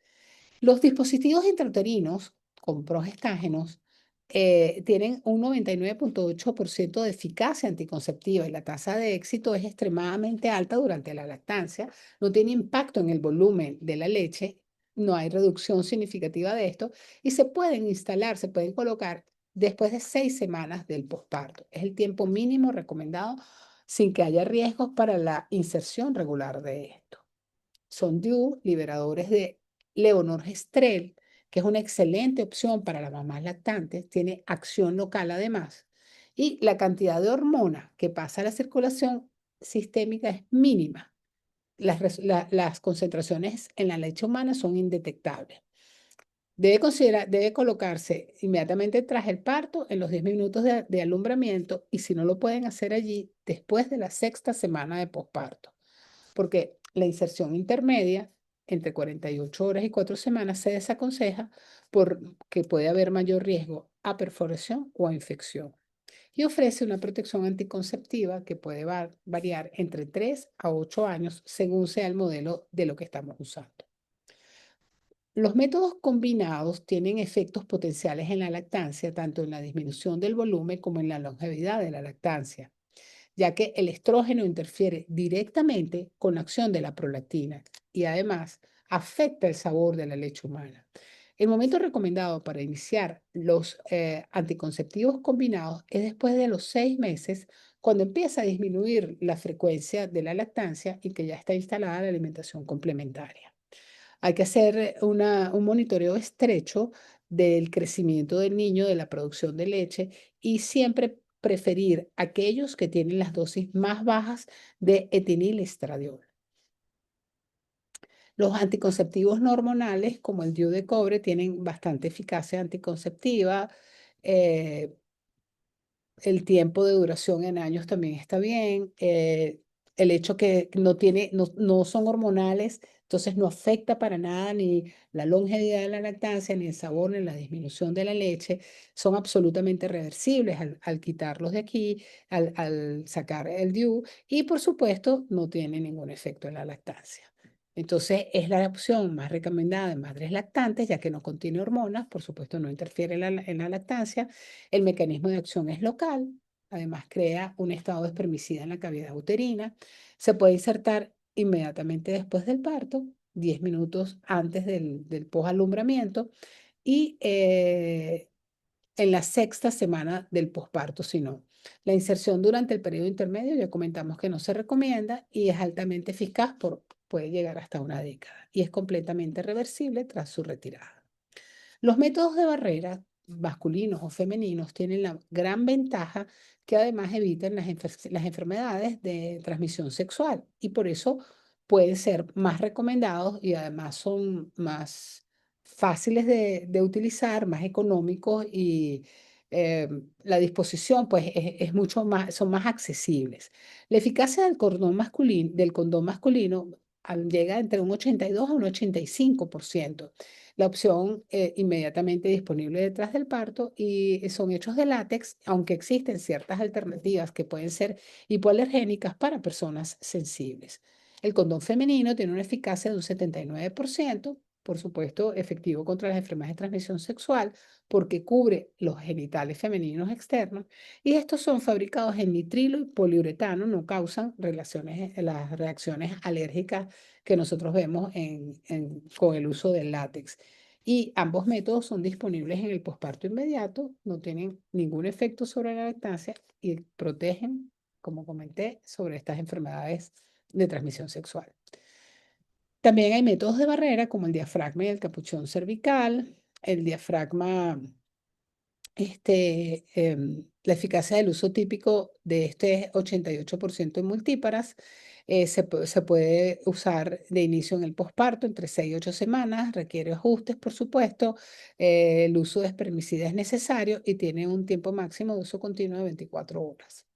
Los dispositivos intrauterinos con progestágenos tienen un 99,8% de eficacia anticonceptiva y la tasa de éxito es extremadamente alta durante la lactancia, no tiene impacto en el volumen de la leche, no hay reducción significativa de esto y se pueden instalar, se pueden colocar después de 6 semanas del posparto. Es el tiempo mínimo recomendado sin que haya riesgos para la inserción regular de esto. Son DIU, liberadores de levonorgestrel, que es una excelente opción para las mamás lactantes, tiene acción local además, y la cantidad de hormona que pasa a la circulación sistémica es mínima. Las concentraciones en la leche humana son indetectables. Debe colocarse inmediatamente tras el parto en los 10 minutos de alumbramiento y si no lo pueden hacer allí, después de la 6ª semana de posparto, porque la inserción intermedia entre 48 horas y 4 semanas se desaconseja porque puede haber mayor riesgo a perforación o a infección. Y ofrece una protección anticonceptiva que puede variar entre 3 a 8 años según sea el modelo de lo que estamos usando. Los métodos combinados tienen efectos potenciales en la lactancia, tanto en la disminución del volumen como en la longevidad de la lactancia, ya que el estrógeno interfiere directamente con la acción de la prolactina y además afecta el sabor de la leche humana. El momento recomendado para iniciar los anticonceptivos combinados es después de los 6 meses, cuando empieza a disminuir la frecuencia de la lactancia y que ya está instalada la alimentación complementaria. Hay que hacer un monitoreo estrecho del crecimiento del niño, de la producción de leche y siempre preferir aquellos que tienen las dosis más bajas de etililestadiol. Los anticonceptivos no hormonales, como el DIU de cobre, tienen bastante eficacia anticonceptiva. eh, el tiempo de duración en años también está bien. El hecho que no son hormonales, entonces no afecta para nada ni la longevidad de la lactancia, ni el sabor, ni la disminución de la leche. Son absolutamente reversibles al quitarlos de aquí, al sacar el DIU y por supuesto no tiene ningún efecto en la lactancia. Entonces es la opción más recomendada en madres lactantes, ya que no contiene hormonas, por supuesto no interfiere en la lactancia. El mecanismo de acción es local, además crea un estado de espermicida en la cavidad uterina. Se puede insertar inmediatamente después del parto, 10 minutos antes del posalumbramiento y en la 6ª semana del posparto, si no. La inserción durante el periodo intermedio ya comentamos que no se recomienda y es altamente eficaz, puede llegar hasta una década y es completamente reversible tras su retirada. Los métodos de barrera, masculinos o femeninos, tienen la gran ventaja que además evitan las enfermedades de transmisión sexual y por eso pueden ser más recomendados y además son más fáciles de utilizar, más económicos y la disposición pues es mucho más, son más accesibles. La eficacia del condón masculino llega entre un 82 a un 85%. La opción inmediatamente disponible detrás del parto y son hechos de látex, aunque existen ciertas alternativas que pueden ser hipoalergénicas para personas sensibles. El condón femenino tiene una eficacia de un 79%, por supuesto, efectivo contra las enfermedades de transmisión sexual, porque cubre los genitales femeninos externos, y estos son fabricados en nitrilo y poliuretano, no causan las reacciones alérgicas que nosotros vemos con el uso del látex. Y ambos métodos son disponibles en el posparto inmediato, no tienen ningún efecto sobre la lactancia y protegen, como comenté, sobre estas enfermedades de transmisión sexual. También hay métodos de barrera como el diafragma y el capuchón cervical. El diafragma, la eficacia del uso típico de este es 88% en multíparas. Se puede usar de inicio en el posparto entre 6 y 8 semanas, requiere ajustes, por supuesto. El uso de espermicida es necesario y tiene un tiempo máximo de uso continuo de 24 horas.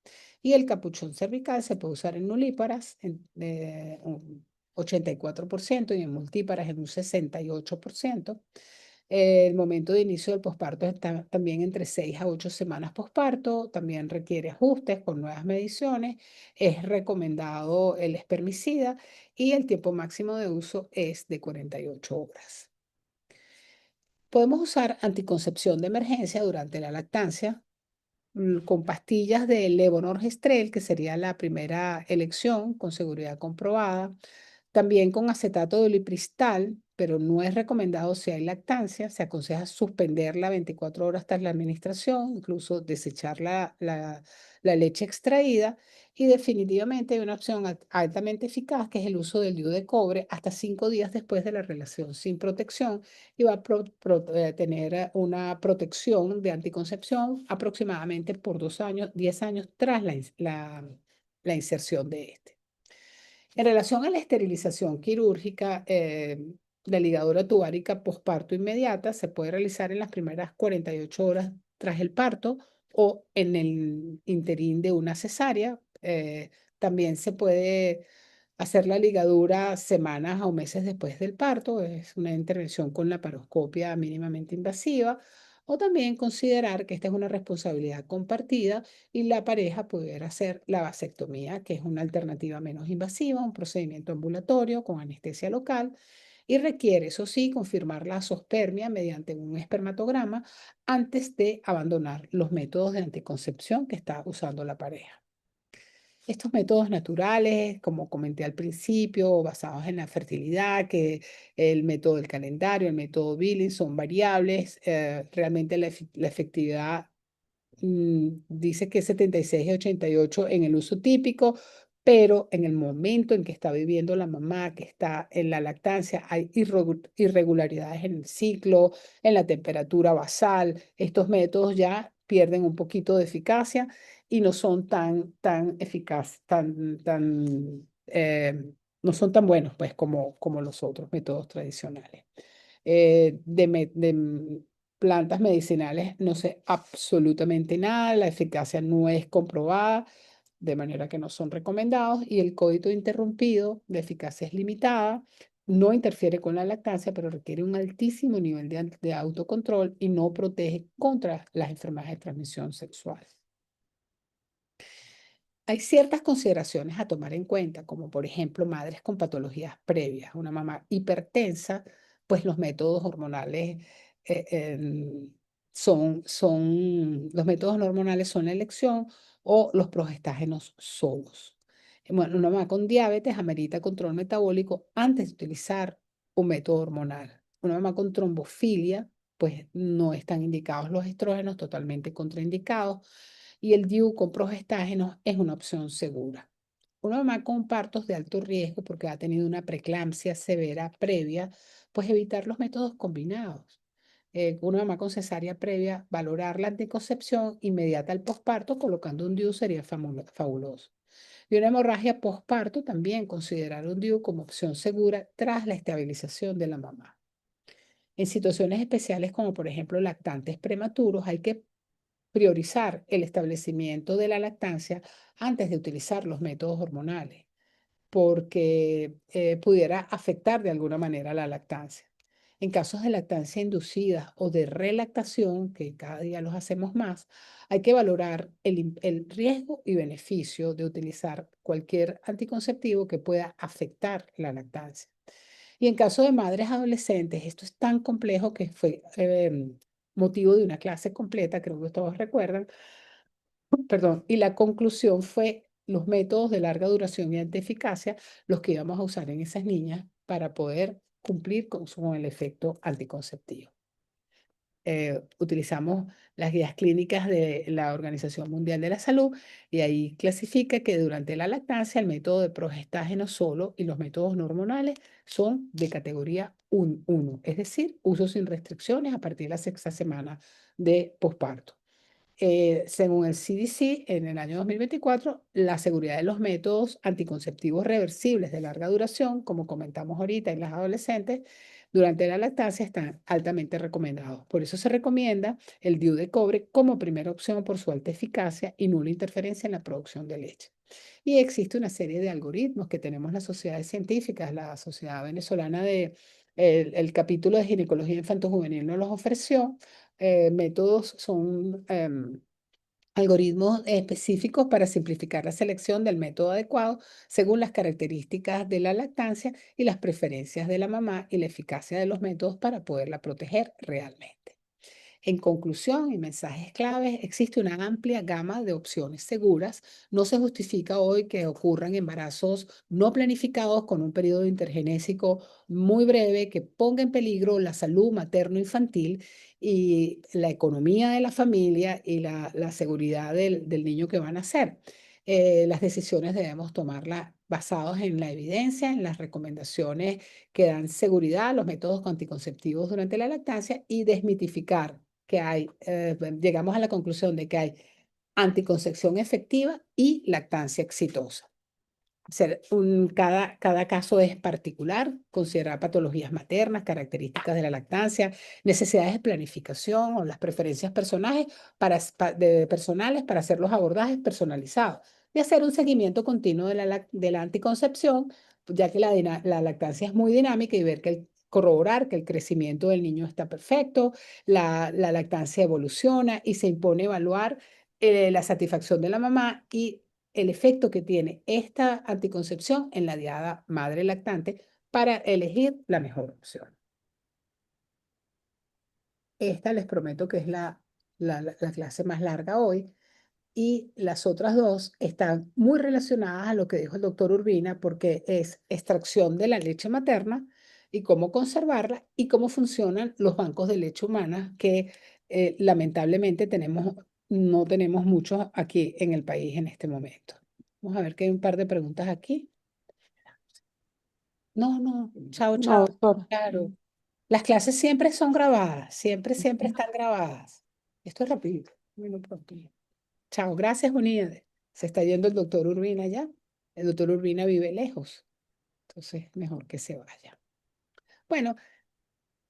Y el capuchón cervical se puede usar en nulíparas, un 84% y en multíparas en un 68%. El momento de inicio del posparto está también entre 6 a 8 semanas posparto, también requiere ajustes con nuevas mediciones, es recomendado el espermicida y el tiempo máximo de uso es de 48 horas. Podemos usar anticoncepción de emergencia durante la lactancia con pastillas de levonorgestrel, que sería la primera elección con seguridad comprobada, también con acetato de ulipristal pero no es recomendado si hay lactancia. Se aconseja suspenderla 24 horas tras la administración, incluso desechar la leche extraída. Y definitivamente hay una opción altamente eficaz, que es el uso del DIU de cobre hasta 5 días después de la relación sin protección, y va a tener una protección de anticoncepción aproximadamente por 2 años, 10 años tras la inserción de este. En relación a la esterilización quirúrgica, la ligadura tubárica posparto inmediata se puede realizar en las primeras 48 horas tras el parto o en el interín de una cesárea. También se puede hacer la ligadura semanas o meses después del parto. Es una intervención con laparoscopia mínimamente invasiva. O también considerar que esta es una responsabilidad compartida y la pareja pudiera hacer la vasectomía, que es una alternativa menos invasiva, un procedimiento ambulatorio con anestesia local, y requiere, eso sí, confirmar la zoospermia mediante un espermatograma antes de abandonar los métodos de anticoncepción que está usando la pareja. Estos métodos naturales, como comenté al principio, basados en la fertilidad, que el método del calendario, el método Billing, son variables. Realmente la efectividad dice que es 76 y 88 en el uso típico, pero en el momento en que está viviendo la mamá, que está en la lactancia, hay irregularidades en el ciclo, en la temperatura basal. Estos métodos ya pierden un poquito de eficacia y no son tan eficaces, no son tan buenos pues, como los otros métodos tradicionales. De plantas medicinales no sé absolutamente nada, la eficacia no es comprobada, de manera que no son recomendados, y el coito interrumpido, de eficacia es limitada, no interfiere con la lactancia, pero requiere un altísimo nivel de autocontrol y no protege contra las enfermedades de transmisión sexual. Hay ciertas consideraciones a tomar en cuenta, como por ejemplo madres con patologías previas, una mamá hipertensa, pues los métodos hormonales los métodos hormonales son la elección, o los progestágenos solos. Bueno, una mamá con diabetes amerita control metabólico antes de utilizar un método hormonal. Una mamá con trombofilia, pues no están indicados los estrógenos, totalmente contraindicados, y el DIU con progestágenos es una opción segura. Una mamá con partos de alto riesgo porque ha tenido una preeclampsia severa previa, pues evitar los métodos combinados. Una mamá con cesárea previa, valorar la anticoncepción inmediata al posparto colocando un DIU sería fabuloso. Y una hemorragia posparto también considerar un DIU como opción segura tras la estabilización de la mamá. En situaciones especiales como por ejemplo lactantes prematuros, hay que priorizar el establecimiento de la lactancia antes de utilizar los métodos hormonales, porque pudiera afectar de alguna manera la lactancia. En casos de lactancia inducida o de relactación, que cada día los hacemos más, hay que valorar el riesgo y beneficio de utilizar cualquier anticonceptivo que pueda afectar la lactancia. Y en caso de madres adolescentes, esto es tan complejo que fue motivo de una clase completa, creo que todos recuerdan, perdón, y la conclusión fue los métodos de larga duración y alta eficacia, los que íbamos a usar en esas niñas para poder cumplir con el efecto anticonceptivo. Utilizamos las guías clínicas de la Organización Mundial de la Salud, y ahí clasifica que durante la lactancia el método de progestágeno solo y los métodos no hormonales son de categoría 1, es decir, uso sin restricciones a partir de la sexta semana de posparto. Según el CDC, en el año 2024, la seguridad de los métodos anticonceptivos reversibles de larga duración, como comentamos ahorita en las adolescentes, durante la lactancia están altamente recomendados. Por eso se recomienda el DIU de cobre como primera opción por su alta eficacia y nula interferencia en la producción de leche. Y existe una serie de algoritmos que tenemos las sociedades científicas, la Sociedad Venezolana el capítulo de ginecología infanto-juvenil nos los ofreció. Métodos son algoritmos específicos para simplificar la selección del método adecuado según las características de la lactancia y las preferencias de la mamá y la eficacia de los métodos para poderla proteger realmente. En conclusión y mensajes claves, existe una amplia gama de opciones seguras. No se justifica hoy que ocurran embarazos no planificados con un periodo intergenésico muy breve que ponga en peligro la salud materno-infantil y la economía de la familia y la seguridad del niño que van a nacer. Las decisiones debemos tomarlas basadas en la evidencia, en las recomendaciones que dan seguridad a los métodos anticonceptivos durante la lactancia y desmitificar que hay, llegamos a la conclusión de que hay anticoncepción efectiva y lactancia exitosa. Cada caso es particular, considerar patologías maternas, características de la lactancia, necesidades de planificación o las preferencias personales para hacer los abordajes personalizados y hacer un seguimiento continuo de la anticoncepción, ya que la lactancia es muy dinámica y corroborar que el crecimiento del niño está perfecto, la lactancia evoluciona y se impone evaluar la satisfacción de la mamá y el efecto que tiene esta anticoncepción en la diada madre lactante para elegir la mejor opción. Esta les prometo que es la clase más larga hoy y las otras dos están muy relacionadas a lo que dijo el doctor Urbina porque es extracción de la leche materna y cómo conservarla y cómo funcionan los bancos de leche humana que lamentablemente no tenemos muchos aquí en el país en este momento. Vamos a ver que hay un par de preguntas aquí. No, no, chao, No, chao. doctora. Claro. Las clases siempre son grabadas, siempre están grabadas. Esto es rápido. Bueno, pronto. Chao, gracias, Unida. Se está yendo el doctor Urbina ya. El doctor Urbina vive lejos, entonces mejor que se vaya. Bueno,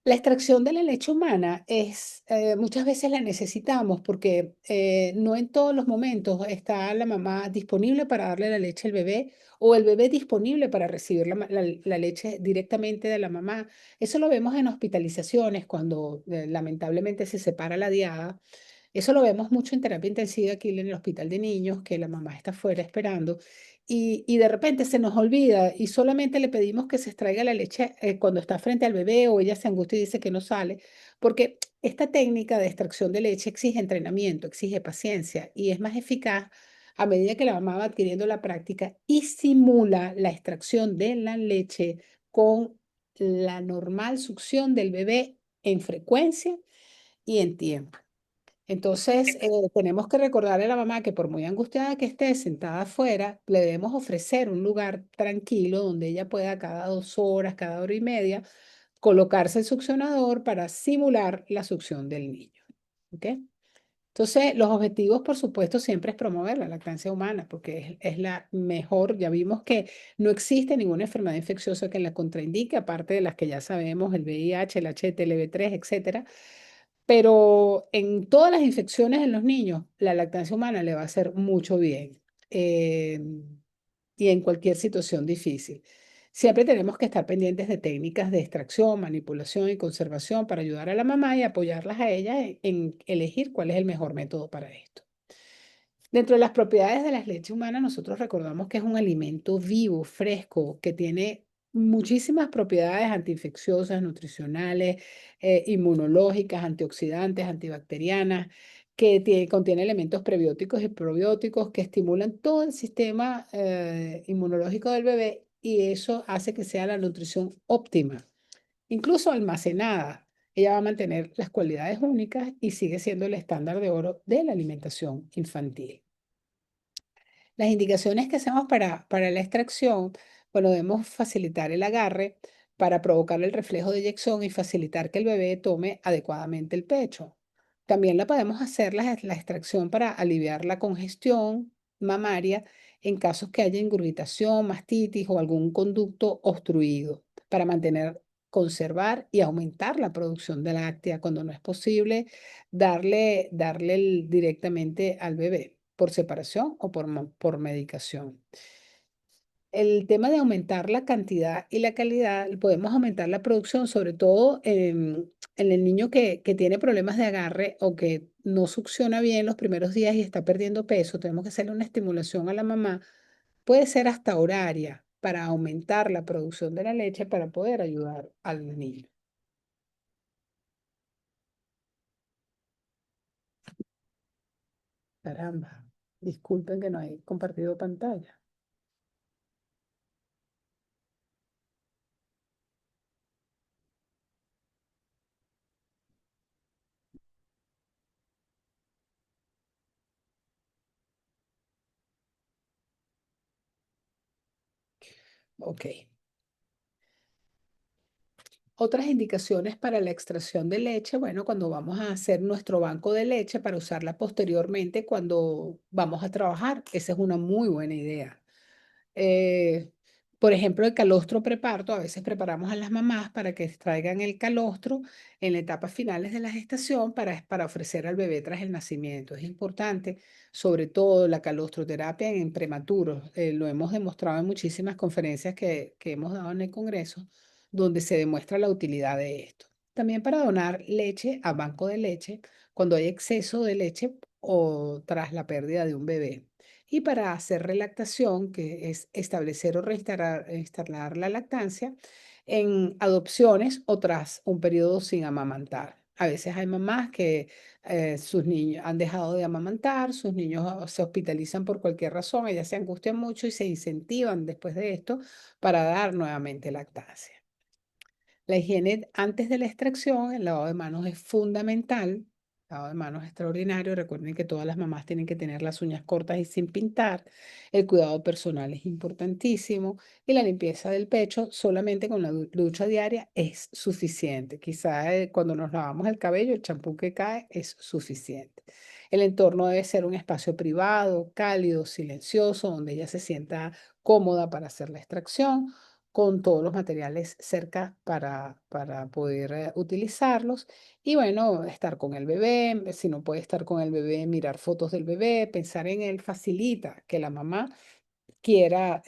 la extracción de la leche humana muchas veces la necesitamos porque no en todos los momentos está la mamá disponible para darle la leche al bebé o el bebé disponible para recibir la leche directamente de la mamá. Eso lo vemos en hospitalizaciones cuando lamentablemente se separa la diada. Eso lo vemos mucho en terapia intensiva aquí en el hospital de niños, que la mamá está afuera esperando y de repente se nos olvida y solamente le pedimos que se extraiga la leche cuando está frente al bebé o ella se angustia y dice que no sale, porque esta técnica de extracción de leche exige entrenamiento, exige paciencia y es más eficaz a medida que la mamá va adquiriendo la práctica y simula la extracción de la leche con la normal succión del bebé en frecuencia y en tiempo. Entonces, tenemos que recordarle a la mamá que por muy angustiada que esté sentada afuera, le debemos ofrecer un lugar tranquilo donde ella pueda cada 2 horas, cada hora y media, colocarse el succionador para simular la succión del niño. ¿Ok? Entonces, los objetivos, por supuesto, siempre es promover la lactancia humana, porque es la mejor. Ya vimos que no existe ninguna enfermedad infecciosa que la contraindique, aparte de las que ya sabemos, el VIH, el HTLV3, etcétera. Pero en todas las infecciones en los niños, la lactancia humana le va a hacer mucho bien eh, y en cualquier situación difícil. Siempre tenemos que estar pendientes de técnicas de extracción, manipulación y conservación para ayudar a la mamá y apoyarlas a ella en elegir cuál es el mejor método para esto. Dentro de las propiedades de la leche humana, nosotros recordamos que es un alimento vivo, fresco, que tiene muchísimas propiedades antiinfecciosas, nutricionales, inmunológicas, antioxidantes, antibacterianas, que contiene elementos prebióticos y probióticos que estimulan todo el sistema inmunológico del bebé y eso hace que sea la nutrición óptima, incluso almacenada. Ella va a mantener las cualidades únicas y sigue siendo el estándar de oro de la alimentación infantil. Las indicaciones que hacemos para la extracción, bueno, debemos facilitar el agarre para provocar el reflejo de eyección y facilitar que el bebé tome adecuadamente el pecho. También la podemos hacer la extracción para aliviar la congestión mamaria en casos que haya ingurgitación, mastitis o algún conducto obstruido, para conservar y aumentar la producción de láctea cuando no es posible darle directamente al bebé por separación o por medicación. El tema de aumentar la cantidad y la calidad, podemos aumentar la producción, sobre todo en el niño que tiene problemas de agarre o que no succiona bien los primeros días y está perdiendo peso. Tenemos que hacerle una estimulación a la mamá. Puede ser hasta horaria para aumentar la producción de la leche para poder ayudar al niño. Caramba, disculpen que no he compartido pantalla. Ok. Otras indicaciones para la extracción de leche, bueno, cuando vamos a hacer nuestro banco de leche para usarla posteriormente cuando vamos a trabajar, esa es una muy buena idea. Eh, por ejemplo, el calostro preparto, a veces preparamos a las mamás para que extraigan el calostro en la etapa finales de la gestación para ofrecer al bebé tras el nacimiento. Es importante, sobre todo la calostroterapia en prematuros. Lo hemos demostrado en muchísimas conferencias que hemos dado en el Congreso, donde se demuestra la utilidad de esto. También para donar leche a banco de leche cuando hay exceso de leche o tras la pérdida de un bebé. Y para hacer relactación, que es establecer o instalar la lactancia en adopciones o tras un periodo sin amamantar. A veces hay mamás que sus niños han dejado de amamantar, sus niños se hospitalizan por cualquier razón, ellas se angustian mucho y se incentivan después de esto para dar nuevamente lactancia. La higiene antes de la extracción, el lavado de manos es fundamental. Lavado de manos extraordinario. Recuerden que todas las mamás tienen que tener las uñas cortas y sin pintar. El cuidado personal es importantísimo. Y la limpieza del pecho solamente con la ducha diaria es suficiente. Quizá cuando nos lavamos el cabello, el champú que cae es suficiente. El entorno debe ser un espacio privado, cálido, silencioso, donde ella se sienta cómoda para hacer la extracción con todos los materiales cerca para poder utilizarlos. Y bueno, estar con el bebé, si no puede estar con el bebé, mirar fotos del bebé, pensar en él facilita que la mamá quiera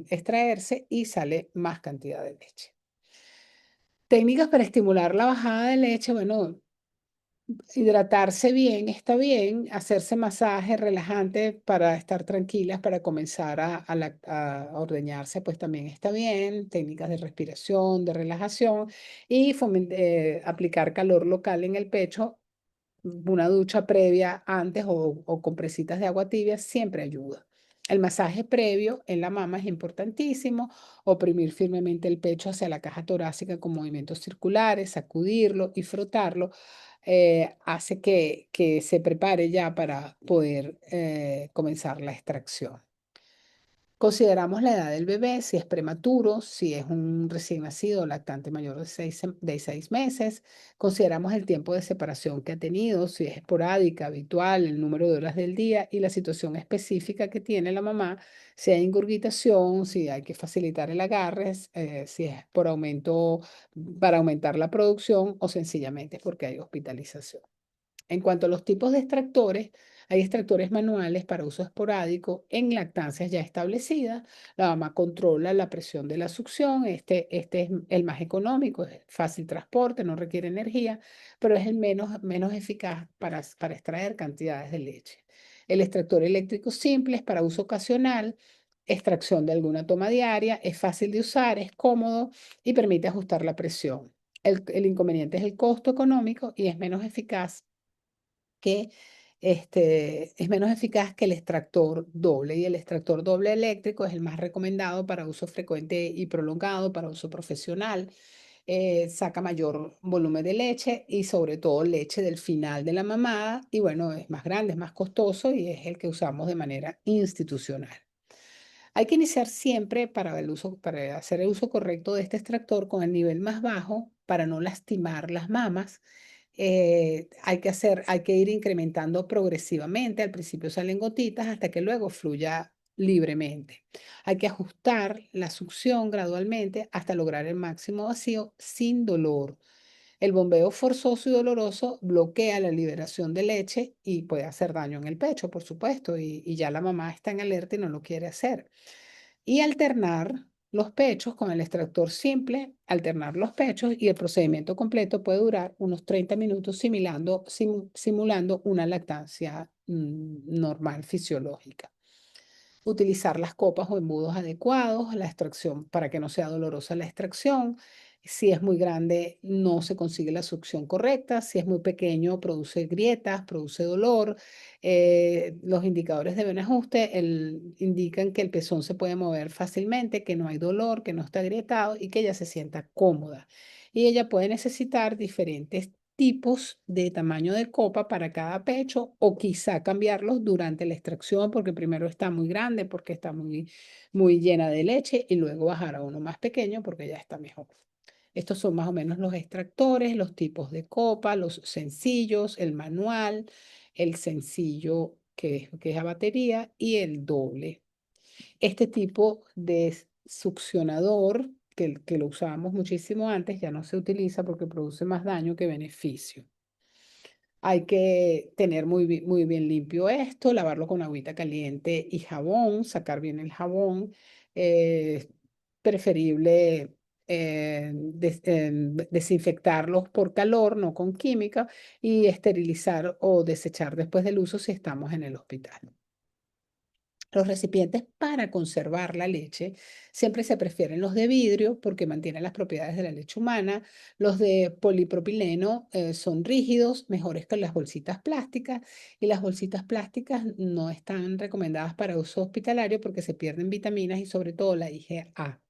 extraerse y sale más cantidad de leche. Técnicas para estimular la bajada de leche, bueno, hidratarse bien, está bien, hacerse masaje relajante para estar tranquilas, para comenzar a ordeñarse, pues también está bien, técnicas de respiración, de relajación y aplicar calor local en el pecho, una ducha previa antes o compresitas de agua tibia siempre ayuda. El masaje previo en la mama es importantísimo, oprimir firmemente el pecho hacia la caja torácica con movimientos circulares, sacudirlo y frotarlo hace que se prepare ya para poder comenzar la extracción. Consideramos la edad del bebé, si es prematuro, si es un recién nacido lactante mayor de 6 meses. Consideramos el tiempo de separación que ha tenido, si es esporádica, habitual, el número de horas del día y la situación específica que tiene la mamá, si hay ingurgitación, si hay que facilitar el agarre, si es por aumento, para aumentar la producción o sencillamente porque hay hospitalización. En cuanto a los tipos de extractores, hay extractores manuales para uso esporádico en lactancias ya establecidas. La mamá controla la presión de la succión. Este es el más económico, es fácil transporte, no requiere energía, pero es el menos eficaz para extraer cantidades de leche. El extractor eléctrico simple es para uso ocasional, extracción de alguna toma diaria, es fácil de usar, es cómodo y permite ajustar la presión. El inconveniente es el costo económico y es menos eficaz que es menos eficaz que el extractor doble y el extractor doble eléctrico es el más recomendado para uso frecuente y prolongado, para uso profesional. Saca mayor volumen de leche y sobre todo leche del final de la mamada y bueno, es más grande, es más costoso y es el que usamos de manera institucional. Hay que iniciar siempre para hacer el uso correcto de este extractor con el nivel más bajo para no lastimar las mamas. Hay que ir incrementando progresivamente. Al principio salen gotitas hasta que luego fluya libremente. Hay que ajustar la succión gradualmente hasta lograr el máximo vacío sin dolor. El bombeo forzoso y doloroso bloquea la liberación de leche y puede hacer daño en el pecho, por supuesto, y ya la mamá está en alerta y no lo quiere hacer. Y alternar los pechos con el extractor simple, alternar los pechos y el procedimiento completo puede durar unos 30 minutos simulando una lactancia normal, fisiológica. Utilizar las copas o embudos adecuados, la extracción para que no sea dolorosa la extracción, Si es muy grande, no se consigue la succión correcta. Si es muy pequeño, produce grietas, produce dolor. Los indicadores de buen ajuste indican que el pezón se puede mover fácilmente, que no hay dolor, que no está agrietado y que ella se sienta cómoda. Y ella puede necesitar diferentes tipos de tamaño de copa para cada pecho o quizá cambiarlos durante la extracción porque primero está muy grande, porque está muy llena de leche y luego bajar a uno más pequeño porque ya está mejor. Estos son más o menos los extractores, los tipos de copa, los sencillos, el manual, el sencillo que es a batería y el doble. Este tipo de succionador, que lo usábamos muchísimo antes, ya no se utiliza porque produce más daño que beneficio. Hay que tener muy bien limpio esto, lavarlo con agüita caliente y jabón, sacar bien el jabón. Preferible desinfectarlos por calor, no con química, y esterilizar o desechar después del uso si estamos en el hospital. Los recipientes para conservar la leche siempre se prefieren los de vidrio porque mantienen las propiedades de la leche humana. Los de polipropileno son rígidos, mejores que las bolsitas plásticas y las bolsitas plásticas no están recomendadas para uso hospitalario porque se pierden vitaminas y sobre todo la IgA.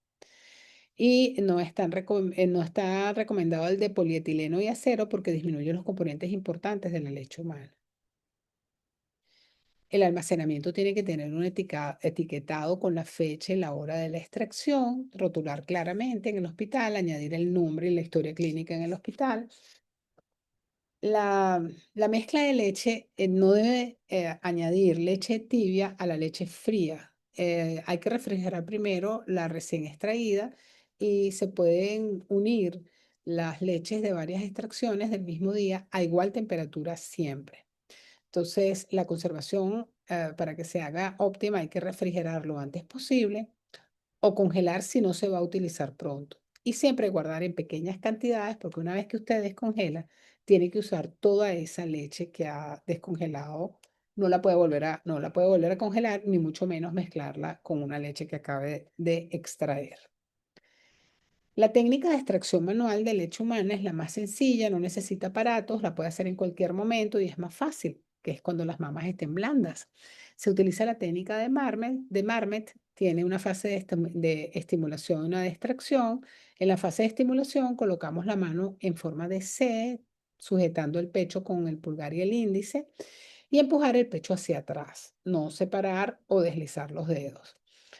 Y no está recomendado el de polietileno y acero porque disminuye los componentes importantes de la leche humana. El almacenamiento tiene que tener un etiquetado con la fecha y la hora de la extracción, rotular claramente en el hospital, añadir el nombre y la historia clínica en el hospital. La mezcla de leche no debe añadir leche tibia a la leche fría. Hay que refrigerar primero la recién extraída y se pueden unir las leches de varias extracciones del mismo día a igual temperatura siempre. Entonces, la conservación, para que se haga óptima, hay que refrigerar lo antes posible o congelar si no se va a utilizar pronto. Y siempre guardar en pequeñas cantidades, porque una vez que usted descongela, tiene que usar toda esa leche que ha descongelado. No la puede volver a congelar, ni mucho menos mezclarla con una leche que acabe de extraer. La técnica de extracción manual de leche humana es la más sencilla, no necesita aparatos, la puede hacer en cualquier momento y es más fácil, que es cuando las mamas estén blandas. Se utiliza la técnica de Marmet, tiene una fase de estimulación y una de extracción. En la fase de estimulación colocamos la mano en forma de C, sujetando el pecho con el pulgar y el índice y empujar el pecho hacia atrás, no separar o deslizar los dedos.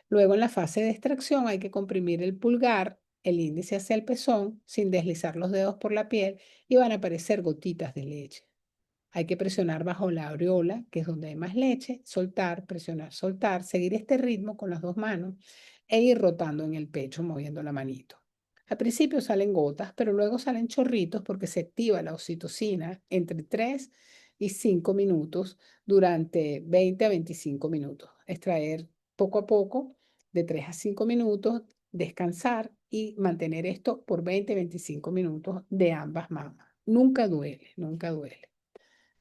Luego en la fase de extracción hay que comprimir el pulgar, el índice hacia el pezón sin deslizar los dedos por la piel y van a aparecer gotitas de leche. Hay que presionar bajo la aureola, que es donde hay más leche, soltar, presionar, soltar, seguir este ritmo con las dos manos e ir rotando en el pecho moviendo la manito. Al principio salen gotas, pero luego salen chorritos porque se activa la oxitocina entre 3 y 5 minutos durante 20 a 25 minutos. Extraer poco a poco de 3 a 5 minutos, descansar y mantener esto por 20 a 25 minutos de ambas mamas. Nunca duele, nunca duele.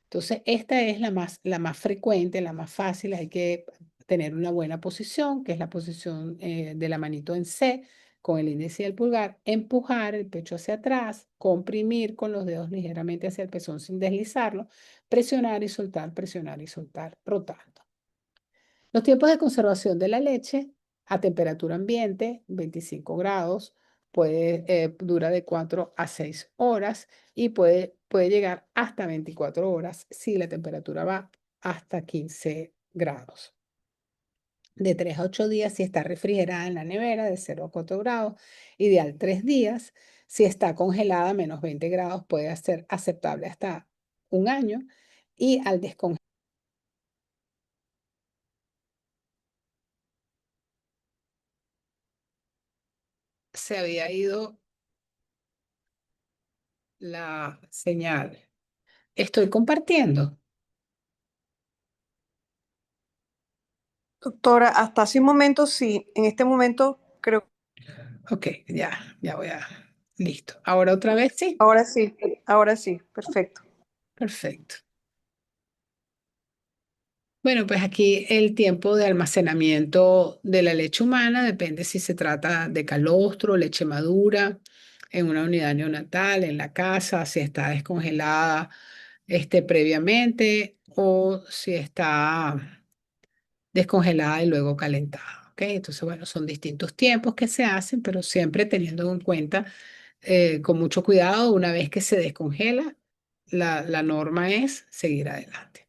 Entonces, esta es la más frecuente, la más fácil. Hay que tener una buena posición, que es la posición de la manito en C, con el índice y el pulgar. Empujar el pecho hacia atrás, comprimir con los dedos ligeramente hacia el pezón sin deslizarlo, presionar y soltar, rotando. Los tiempos de conservación de la leche a temperatura ambiente, 25 grados, dura de 4 a 6 horas y puede llegar hasta 24 horas si la temperatura va hasta 15 grados. De 3 a 8 días si está refrigerada en la nevera, de 0 a 4 grados. Ideal 3 días. Si está congelada a menos 20 grados, puede ser aceptable hasta un año. Y al descongelar, se había ido la señal. Estoy compartiendo. Doctora, hasta hace un momento sí, en este momento creo, Ok, ya voy a. Listo. Ahora otra vez, sí. ahora sí, perfecto. Perfecto. Bueno, pues aquí el tiempo de almacenamiento de la leche humana depende si se trata de calostro, leche madura. en una unidad neonatal, en la casa, si está descongelada previamente o si está descongelada y luego calentada. ¿Ok? Entonces, bueno, son distintos tiempos que se hacen, pero siempre teniendo en cuenta con mucho cuidado, una vez que se descongela, la norma es seguir adelante.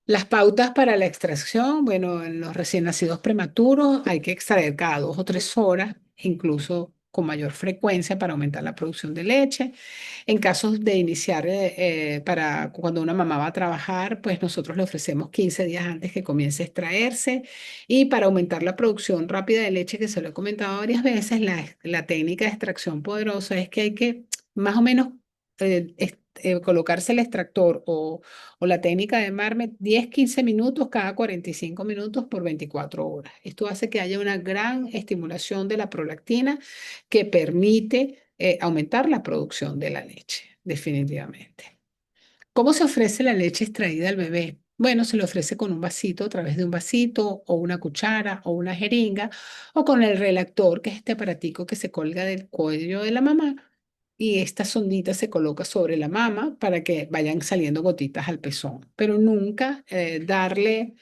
Las pautas para la extracción, bueno, en los recién nacidos prematuros hay que extraer cada 2 o 3 horas, incluso con mayor frecuencia para aumentar la producción de leche. En casos de iniciar para cuando una mamá va a trabajar, pues nosotros le ofrecemos 15 días antes que comience a extraerse. Y para aumentar la producción rápida de leche, que se lo he comentado varias veces, la técnica de extracción poderosa es que hay que más o menos colocarse el extractor o la técnica de Marmet 10-15 minutos cada 45 minutos por 24 horas. Esto hace que haya una gran estimulación de la prolactina que permite aumentar la producción de la leche, definitivamente. ¿Cómo se ofrece la leche extraída al bebé? Bueno, se le ofrece con un vasito, a través de un vasito, o una cuchara, o una jeringa, o con el relactor, que es este aparatico que se colga del cuello de la mamá, y esta sondita se coloca sobre la mama para que vayan saliendo gotitas al pezón. Pero nunca darle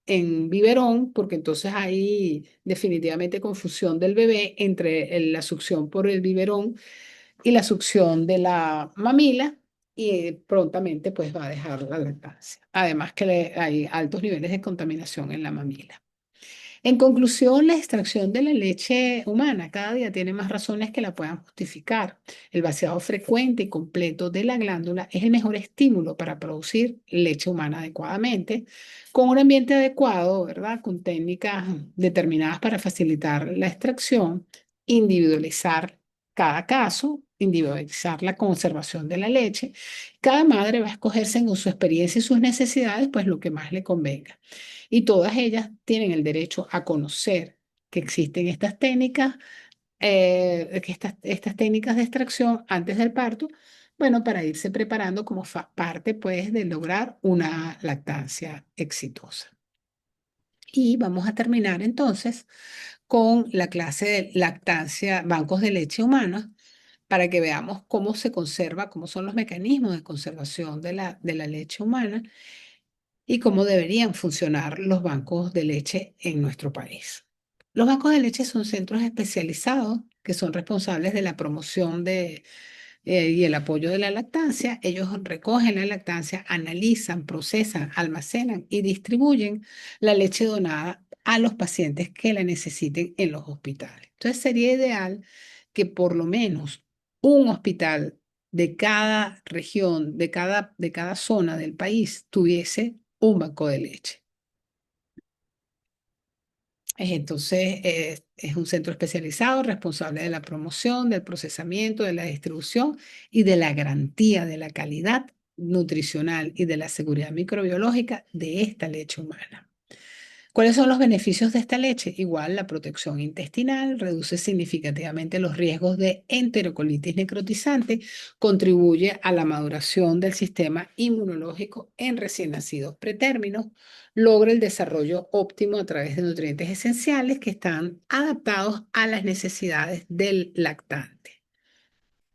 en biberón, porque entonces hay definitivamente confusión del bebé entre la succión por el biberón y la succión de la mamila y prontamente pues va a dejar la lactancia. Además que hay altos niveles de contaminación en la mamila. En conclusión, la extracción de la leche humana cada día tiene más razones que la puedan justificar. El vaciado frecuente y completo de la glándula es el mejor estímulo para producir leche humana adecuadamente, con un ambiente adecuado, ¿verdad? Con técnicas determinadas para facilitar la extracción, individualizar cada caso, individualizar la conservación de la leche. Cada madre va a escoger según su experiencia y sus necesidades, pues lo que más le convenga. Y todas ellas tienen el derecho a conocer que existen estas técnicas, que estas técnicas de extracción antes del parto, bueno, para irse preparando como parte, pues, de lograr una lactancia exitosa. Y vamos a terminar entonces con la clase de lactancia, bancos de leche humana, para que veamos cómo se conserva, cómo son los mecanismos de conservación de la leche humana y cómo deberían funcionar los bancos de leche en nuestro país. Los bancos de leche son centros especializados que son responsables de la promoción y el apoyo de la lactancia. Ellos recogen la lactancia, analizan, procesan, almacenan y distribuyen la leche donada a los pacientes que la necesiten en los hospitales. Entonces sería ideal que por lo menos un hospital de cada región, de cada zona del país tuviese un banco de leche. Entonces, es un centro especializado responsable de la promoción, del procesamiento, de la distribución y de la garantía de la calidad nutricional y de la seguridad microbiológica de esta leche humana. ¿Cuáles son los beneficios de esta leche? Igual, la protección intestinal reduce significativamente los riesgos de enterocolitis necrotizante, contribuye a la maduración del sistema inmunológico en recién nacidos pretérminos, logra el desarrollo óptimo a través de nutrientes esenciales que están adaptados a las necesidades del lactante.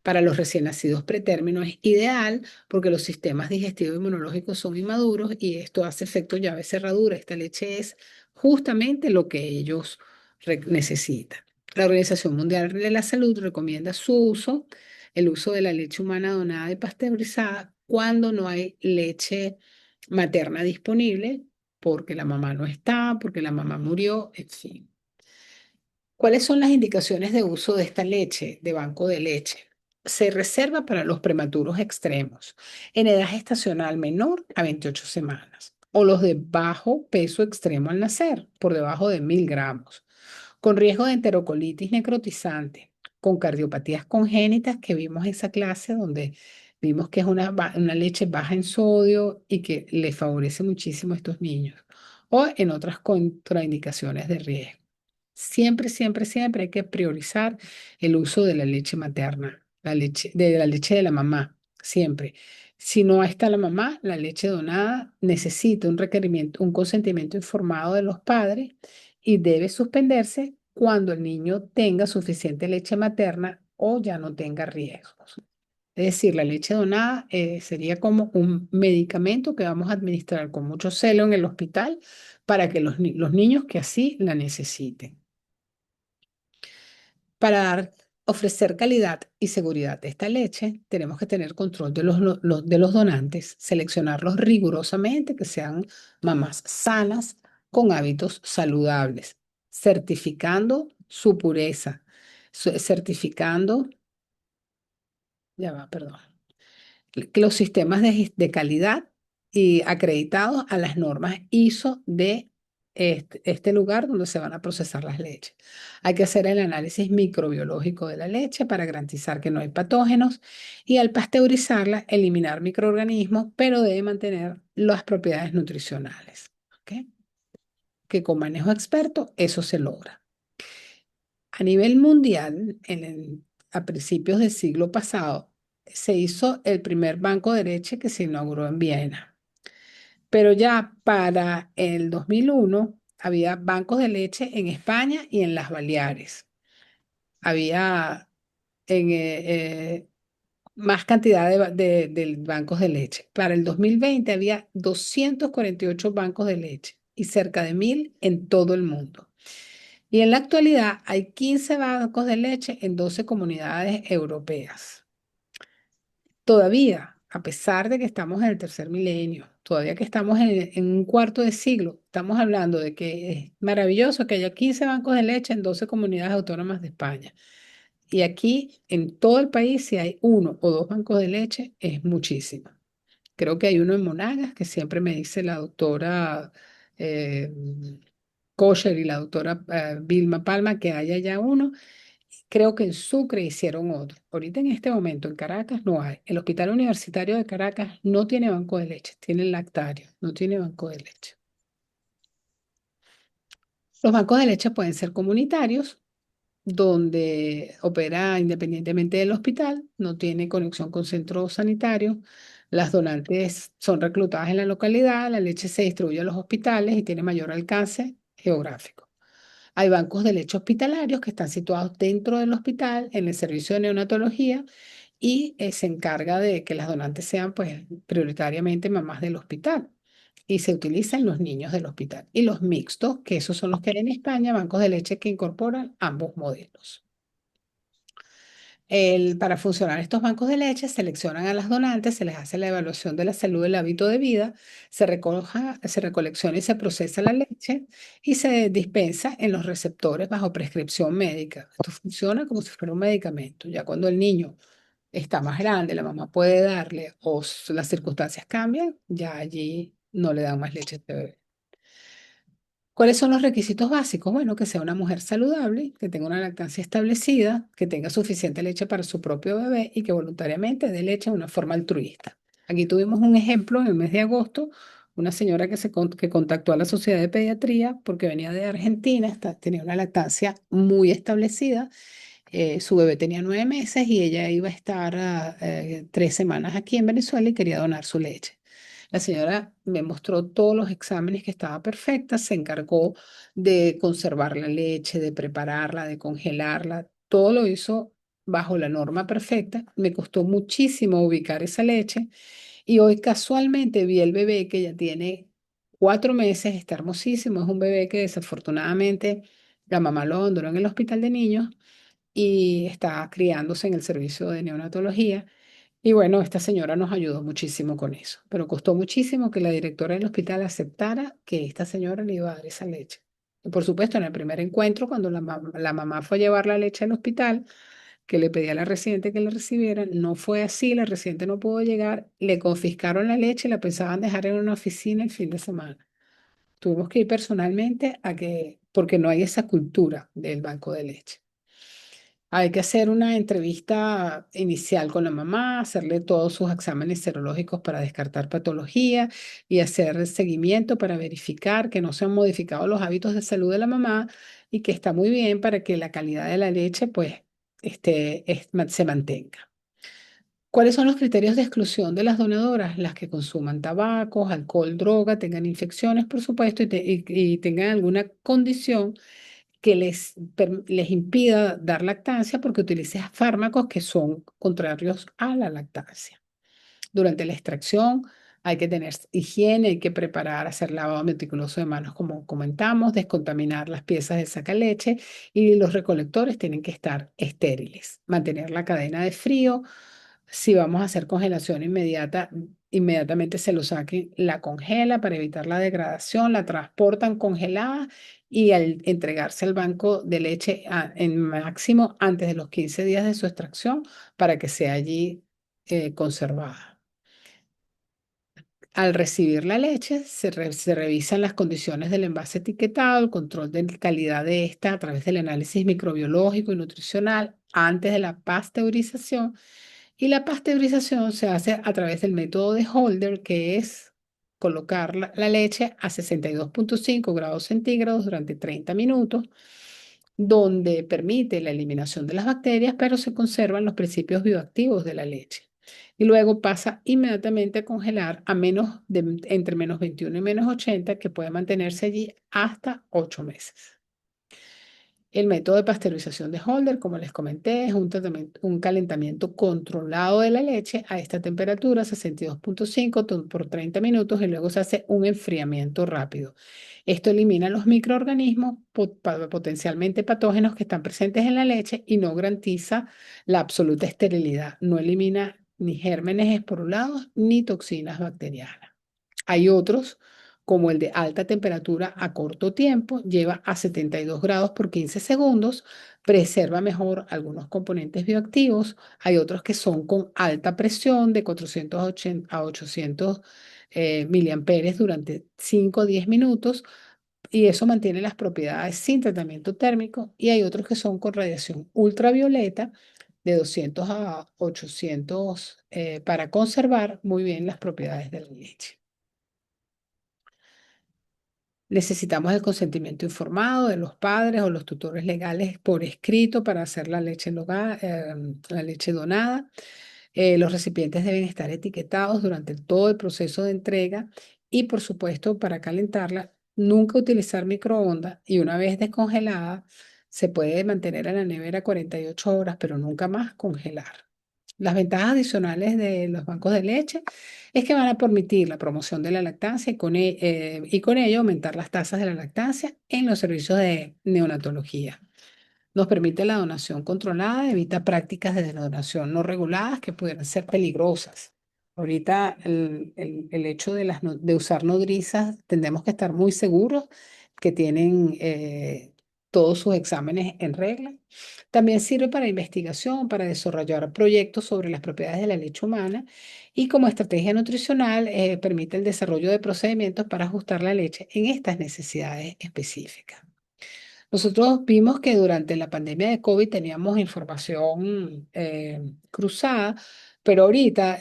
Para los recién nacidos pretérminos es ideal porque los sistemas digestivos e inmunológicos son inmaduros y esto hace efecto llave cerradura. Esta leche es justamente lo que ellos necesitan. La Organización Mundial de la Salud recomienda su uso, el uso de la leche humana donada y pasteurizada cuando no hay leche materna disponible, porque la mamá no está, porque la mamá murió, en fin. ¿Cuáles son las indicaciones de uso de esta leche, de banco de leche? Se reserva para los prematuros extremos, en edad gestacional menor a 28 semanas, o los de bajo peso extremo al nacer, por debajo de 1000 gramos, con riesgo de enterocolitis necrotizante, con cardiopatías congénitas que vimos en esa clase donde vimos que es una leche baja en sodio y que le favorece muchísimo a estos niños, o en otras contraindicaciones de riesgo. Siempre, siempre, siempre hay que priorizar el uso de la leche materna, la leche de la mamá, siempre. Si no está la mamá, la leche donada necesita un requerimiento, un consentimiento informado de los padres y debe suspenderse cuando el niño tenga suficiente leche materna o ya no tenga riesgos. Es decir, la leche donada sería como un medicamento que vamos a administrar con mucho celo en el hospital para que los niños que así la necesiten. Para ofrecer calidad y seguridad de esta leche, tenemos que tener control de de los donantes, seleccionarlos rigurosamente, que sean mamás sanas, con hábitos saludables, certificando su pureza, certificando, ya va, perdón, que los sistemas de calidad y acreditados a las normas ISO de este lugar donde se van a procesar las leches. Hay que hacer el análisis microbiológico de la leche para garantizar que no hay patógenos y al pasteurizarla, eliminar microorganismos, pero debe mantener las propiedades nutricionales. ¿Ok? Que con manejo experto eso se logra. A nivel mundial, a principios del siglo pasado, se hizo el primer banco de leche que se inauguró en Viena. Pero ya para el 2001 había bancos de leche en España y en las Baleares. Había en, más cantidad de bancos de leche. Para el 2020 había 248 bancos de leche y cerca de 1000 en todo el mundo. Y en la actualidad hay 15 bancos de leche en 12 comunidades europeas. Todavía, a pesar de que estamos en el tercer milenio, todavía que estamos en un cuarto de siglo, estamos hablando de que es maravilloso que haya 15 bancos de leche en 12 comunidades autónomas de España. Y aquí, en todo el país, si hay 1 o 2 bancos de leche, es muchísimo. Creo que hay uno en Monagas, que siempre me dice la doctora eh, Kosher y la doctora Vilma Palma que haya ya uno. Creo que en Sucre hicieron otro. Ahorita en este momento en Caracas no hay. El Hospital Universitario de Caracas no tiene banco de leche, tiene lactario, no tiene banco de leche. Los bancos de leche pueden ser comunitarios, donde opera independientemente del hospital, no tiene conexión con centros sanitarios. Las donantes son reclutadas en la localidad, la leche se distribuye a los hospitales y tiene mayor alcance geográfico. Hay bancos de leche hospitalarios que están situados dentro del hospital en el servicio de neonatología y se encarga de que las donantes sean pues prioritariamente mamás del hospital y se utilizan los niños del hospital. Y los mixtos, que esos son los que hay en España, bancos de leche que incorporan ambos modelos. Para funcionar estos bancos de leche, seleccionan a las donantes, se les hace la evaluación de la salud del hábito de vida, se recolecciona y se procesa la leche y se dispensa en los receptores bajo prescripción médica. Esto funciona como si fuera un medicamento. Ya cuando el niño está más grande, la mamá puede darle o las circunstancias cambian, ya allí no le dan más leche a este bebé. ¿Cuáles son los requisitos básicos? Bueno, que sea una mujer saludable, que tenga una lactancia establecida, que tenga suficiente leche para su propio bebé y que voluntariamente dé leche de una forma altruista. Aquí tuvimos un ejemplo en el mes de agosto, una señora que contactó a la Sociedad de Pediatría porque venía de Argentina, tenía una lactancia muy establecida, su bebé tenía 9 meses y ella iba a estar 3 semanas aquí en Venezuela y quería donar su leche. La señora me mostró todos los exámenes que estaba perfecta, se encargó de conservar la leche, de prepararla, de congelarla, todo lo hizo bajo la norma perfecta. Me costó muchísimo ubicar esa leche y hoy casualmente vi el bebé que ya tiene 4 meses, está hermosísimo, es un bebé que desafortunadamente la mamá lo abandonó en el hospital de niños y está criándose en el servicio de neonatología. Y bueno, esta señora nos ayudó muchísimo con eso, pero costó muchísimo que la directora del hospital aceptara que esta señora le iba a dar esa leche. Y por supuesto, en el primer encuentro, cuando la mamá fue a llevar la leche al hospital, que le pedía a la residente que la recibiera, no fue así, la residente no pudo llegar, le confiscaron la leche y la pensaban dejar en una oficina el fin de semana. Tuvimos que ir personalmente porque no hay esa cultura del banco de leche. Hay que hacer una entrevista inicial con la mamá, hacerle todos sus exámenes serológicos para descartar patología y hacer seguimiento para verificar que no se han modificado los hábitos de salud de la mamá y que está muy bien para que la calidad de la leche pues se mantenga. ¿Cuáles son los criterios de exclusión de las donadoras? Las que consuman tabacos, alcohol, droga, tengan infecciones, por supuesto, y tengan alguna condición que les impida dar lactancia porque utiliza fármacos que son contrarios a la lactancia. Durante la extracción hay que tener higiene, hay que preparar, hacer lavado meticuloso de manos, como comentamos, descontaminar las piezas de sacaleche y los recolectores tienen que estar estériles. Mantener la cadena de frío. Si vamos a hacer congelación inmediata, inmediatamente se lo saquen, la congela para evitar la degradación, la transportan congelada y al entregarse al banco de leche en máximo antes de los 15 días de su extracción para que sea allí conservada. Al recibir la leche, se revisan las condiciones del envase etiquetado, el control de calidad de esta a través del análisis microbiológico y nutricional antes de la pasteurización. Y la pasteurización se hace a través del método de Holder, que es colocar la leche a 62.5 grados centígrados durante 30 minutos, donde permite la eliminación de las bacterias, pero se conservan los principios bioactivos de la leche. Y luego pasa inmediatamente a congelar a entre menos 21 y menos 80, que puede mantenerse allí hasta 8 meses. El método de pasteurización de Holder, como les comenté, es un calentamiento controlado de la leche a esta temperatura, 62.5 por 30 minutos, y luego se hace un enfriamiento rápido. Esto elimina los microorganismos potencialmente patógenos que están presentes en la leche y no garantiza la absoluta esterilidad. No elimina ni gérmenes esporulados ni toxinas bacterianas. Hay otros, como el de alta temperatura a corto tiempo, lleva a 72 grados por 15 segundos, preserva mejor algunos componentes bioactivos. Hay otros que son con alta presión de 480 a 800 miliamperes durante 5 o 10 minutos y eso mantiene las propiedades sin tratamiento térmico. Y hay otros que son con radiación ultravioleta de 200 a 800 para conservar muy bien las propiedades de la leche. Necesitamos el consentimiento informado de los padres o los tutores legales por escrito para hacer la leche donada. Los recipientes deben estar etiquetados durante todo el proceso de entrega y, por supuesto, para calentarla, nunca utilizar microondas y una vez descongelada, se puede mantener en la nevera 48 horas, pero nunca más congelar. Las ventajas adicionales de los bancos de leche es que van a permitir la promoción de la lactancia y con ello aumentar las tasas de la lactancia en los servicios de neonatología. Nos permite la donación controlada, evita prácticas de donación no reguladas que pudieran ser peligrosas. Ahorita el hecho de usar nodrizas, tendremos que estar muy seguros que tienen todos sus exámenes en regla. También sirve para investigación, para desarrollar proyectos sobre las propiedades de la leche humana y como estrategia nutricional permite el desarrollo de procedimientos para ajustar la leche en estas necesidades específicas. Nosotros vimos que durante la pandemia de COVID teníamos información cruzada, pero ahorita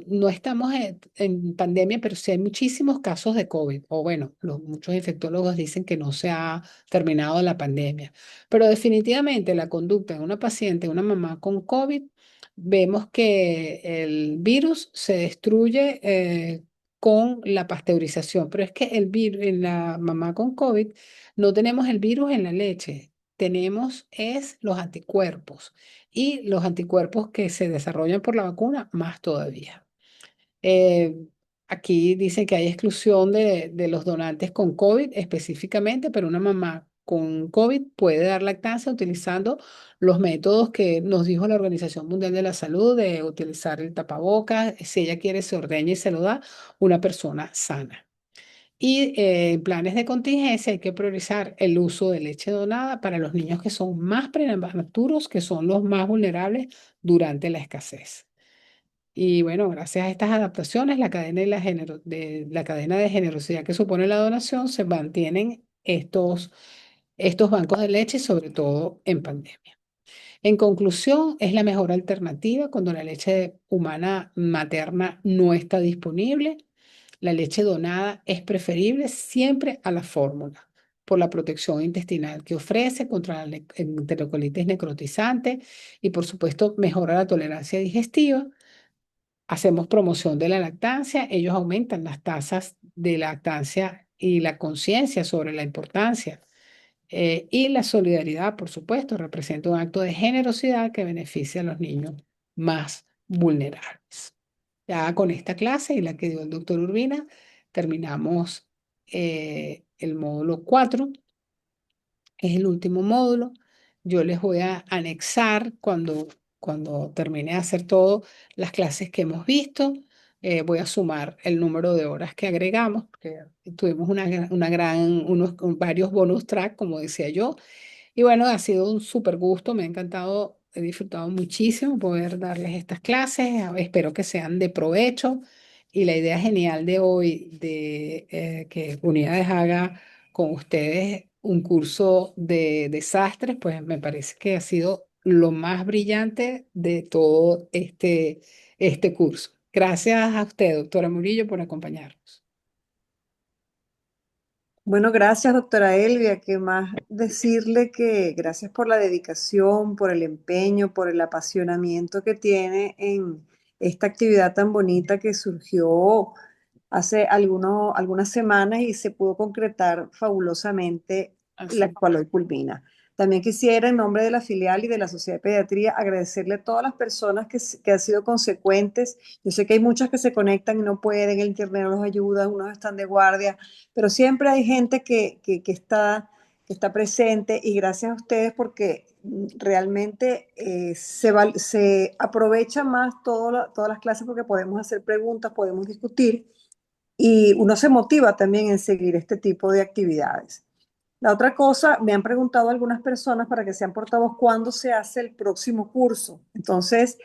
no estamos en pandemia, pero sí hay muchísimos casos de COVID. O bueno, muchos infectólogos dicen que no se ha terminado la pandemia. Pero definitivamente la conducta de una paciente, una mamá con COVID, vemos que el virus se destruye con la pasteurización. Pero es que el virus en la mamá con COVID no tenemos el virus en la leche, tenemos los anticuerpos y los anticuerpos que se desarrollan por la vacuna más todavía. Eh, Aquí dice que hay exclusión de los donantes con COVID específicamente, pero una mamá con COVID puede dar lactancia utilizando los métodos que nos dijo la Organización Mundial de la Salud de utilizar el tapabocas. Si ella quiere, se ordeña y se lo da una persona sana. Y en planes de contingencia hay que priorizar el uso de leche donada para los niños que son más prematuros, que son los más vulnerables durante la escasez. Y bueno, gracias a estas adaptaciones, la cadena de generosidad que supone la donación, se mantienen estos bancos de leche, sobre todo en pandemia. En conclusión, es la mejor alternativa cuando la leche humana materna no está disponible. La leche donada es preferible siempre a la fórmula por la protección intestinal que ofrece contra la enterocolitis necrotizante y por supuesto mejora la tolerancia digestiva. Hacemos promoción de la lactancia, ellos aumentan las tasas de lactancia y la conciencia sobre la importancia Y la solidaridad, por supuesto, representa un acto de generosidad que beneficia a los niños más vulnerables. Ya con esta clase y la que dio el doctor Urbina, terminamos el módulo 4, es el último módulo. Yo les voy a anexar cuando termine de hacer todo las clases que hemos visto. Voy a sumar el número de horas que agregamos, porque tuvimos varios bonus track, como decía yo. Y bueno, ha sido un súper gusto, me ha encantado, he disfrutado muchísimo poder darles estas clases, espero que sean de provecho. Y la idea genial de hoy de que Unidades haga con ustedes un curso de desastres, pues me parece que ha sido lo más brillante de todo este curso. Gracias a usted, doctora Murillo, por acompañarnos. Bueno, gracias, doctora Elvia. ¿Qué más decirle que gracias por la dedicación, por el empeño, por el apasionamiento que tiene en esta actividad tan bonita que surgió hace algunas semanas y se pudo concretar fabulosamente, la Así. cual hoy culmina. También quisiera, en nombre de la filial y de la Sociedad de Pediatría, agradecerle a todas las personas que han sido consecuentes. Yo sé que hay muchas que se conectan y no pueden, el internet no los ayuda, unos están de guardia, pero siempre hay gente que está presente y gracias a ustedes porque realmente se aprovecha más todas las clases porque podemos hacer preguntas, podemos discutir y uno se motiva también en seguir este tipo de actividades. La otra cosa, me han preguntado algunas personas para que sean portavoz cuándo se hace el próximo curso. Entonces,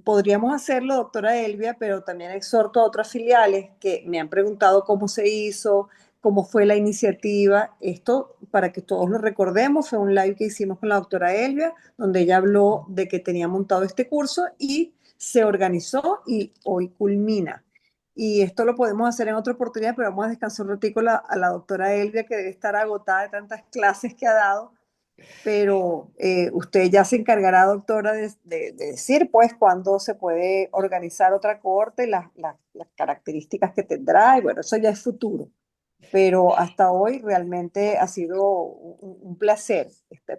podríamos hacerlo, doctora Elvia, pero también exhorto a otras filiales que me han preguntado cómo se hizo, cómo fue la iniciativa. Esto, para que todos lo recordemos, fue un live que hicimos con la doctora Elvia, donde ella habló de que tenía montado este curso y se organizó y hoy culmina. Y esto lo podemos hacer en otra oportunidad, pero vamos a descansar un ratico a la doctora Elvia, que debe estar agotada de tantas clases que ha dado, pero usted ya se encargará, doctora, de decir, pues, cuándo se puede organizar otra corte, las características que tendrá, y bueno, eso ya es futuro. Pero hasta hoy realmente ha sido un placer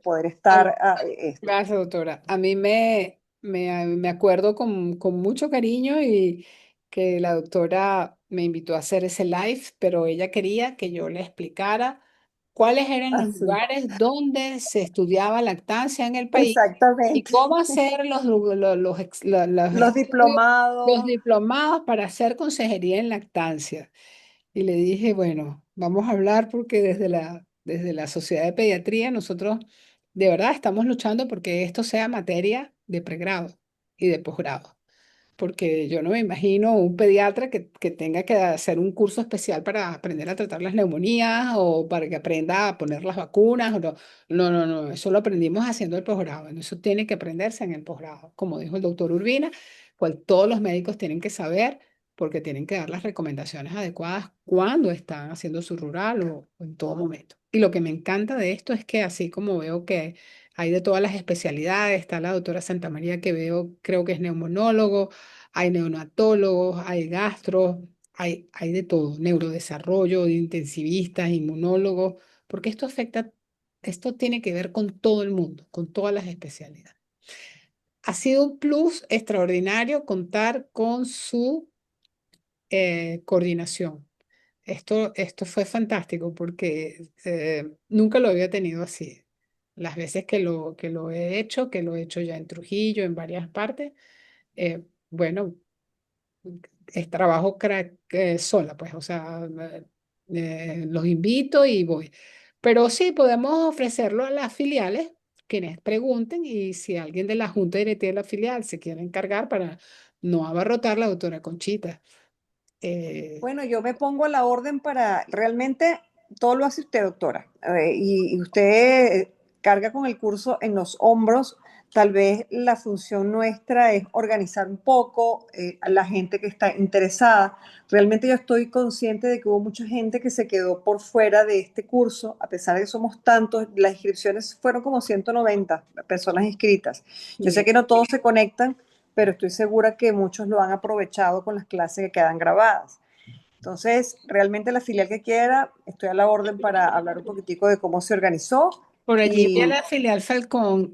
poder estar esto. Gracias, doctora. A mí me acuerdo con mucho cariño y que la doctora me invitó a hacer ese live, pero ella quería que yo le explicara cuáles eran los Así, lugares donde se estudiaba lactancia en el país y exactamente. cómo hacer los Los estudios, los diplomados. diplomados para hacer consejería en lactancia. Y le dije, bueno, vamos a hablar porque desde la Sociedad de Pediatría nosotros de verdad estamos luchando porque esto sea materia de pregrado y de posgrado. Porque yo no me imagino un pediatra que tenga que hacer un curso especial para aprender a tratar las neumonías o para que aprenda a poner las vacunas. O no, no, no, no, eso lo aprendimos haciendo el posgrado. Eso tiene que aprenderse en el posgrado. Como dijo el doctor Urbina, cual todos los médicos tienen que saber porque tienen que dar las recomendaciones adecuadas cuando están haciendo su rural o en todo momento. Y lo que me encanta de esto es que así como veo que hay de todas las especialidades, está la doctora Santa María que veo, creo que es neumonólogo, hay neonatólogos, hay gastros, hay de todo, neurodesarrollo, intensivistas, inmunólogos, porque esto tiene que ver con todo el mundo, con todas las especialidades. Ha sido un plus extraordinario contar con su coordinación. Esto fue fantástico porque nunca lo había tenido así. Las veces que lo he hecho, que lo he hecho ya en Trujillo, en varias partes, bueno, es trabajo sola, pues, o sea, los invito y voy. Pero sí, podemos ofrecerlo a las filiales, quienes pregunten, y si alguien de la junta directiva de la filial se quiere encargar para no abarrotar la doctora Conchita. Eh, Bueno, yo me pongo a la orden para, realmente todo lo hace usted, doctora, y usted carga con el curso en los hombros. Tal vez la función nuestra es organizar un poco a la gente que está interesada. Realmente yo estoy consciente de que hubo mucha gente que se quedó por fuera de este curso, a pesar de que somos tantos, las inscripciones fueron como 190 personas inscritas. Yo sé sí. que no todos se conectan, pero estoy segura que muchos lo han aprovechado con las clases que quedan grabadas. Entonces, realmente la filial que quiera, estoy a la orden para hablar un poquitico de cómo se organizó. Por allí vi a Y la filial Falcón.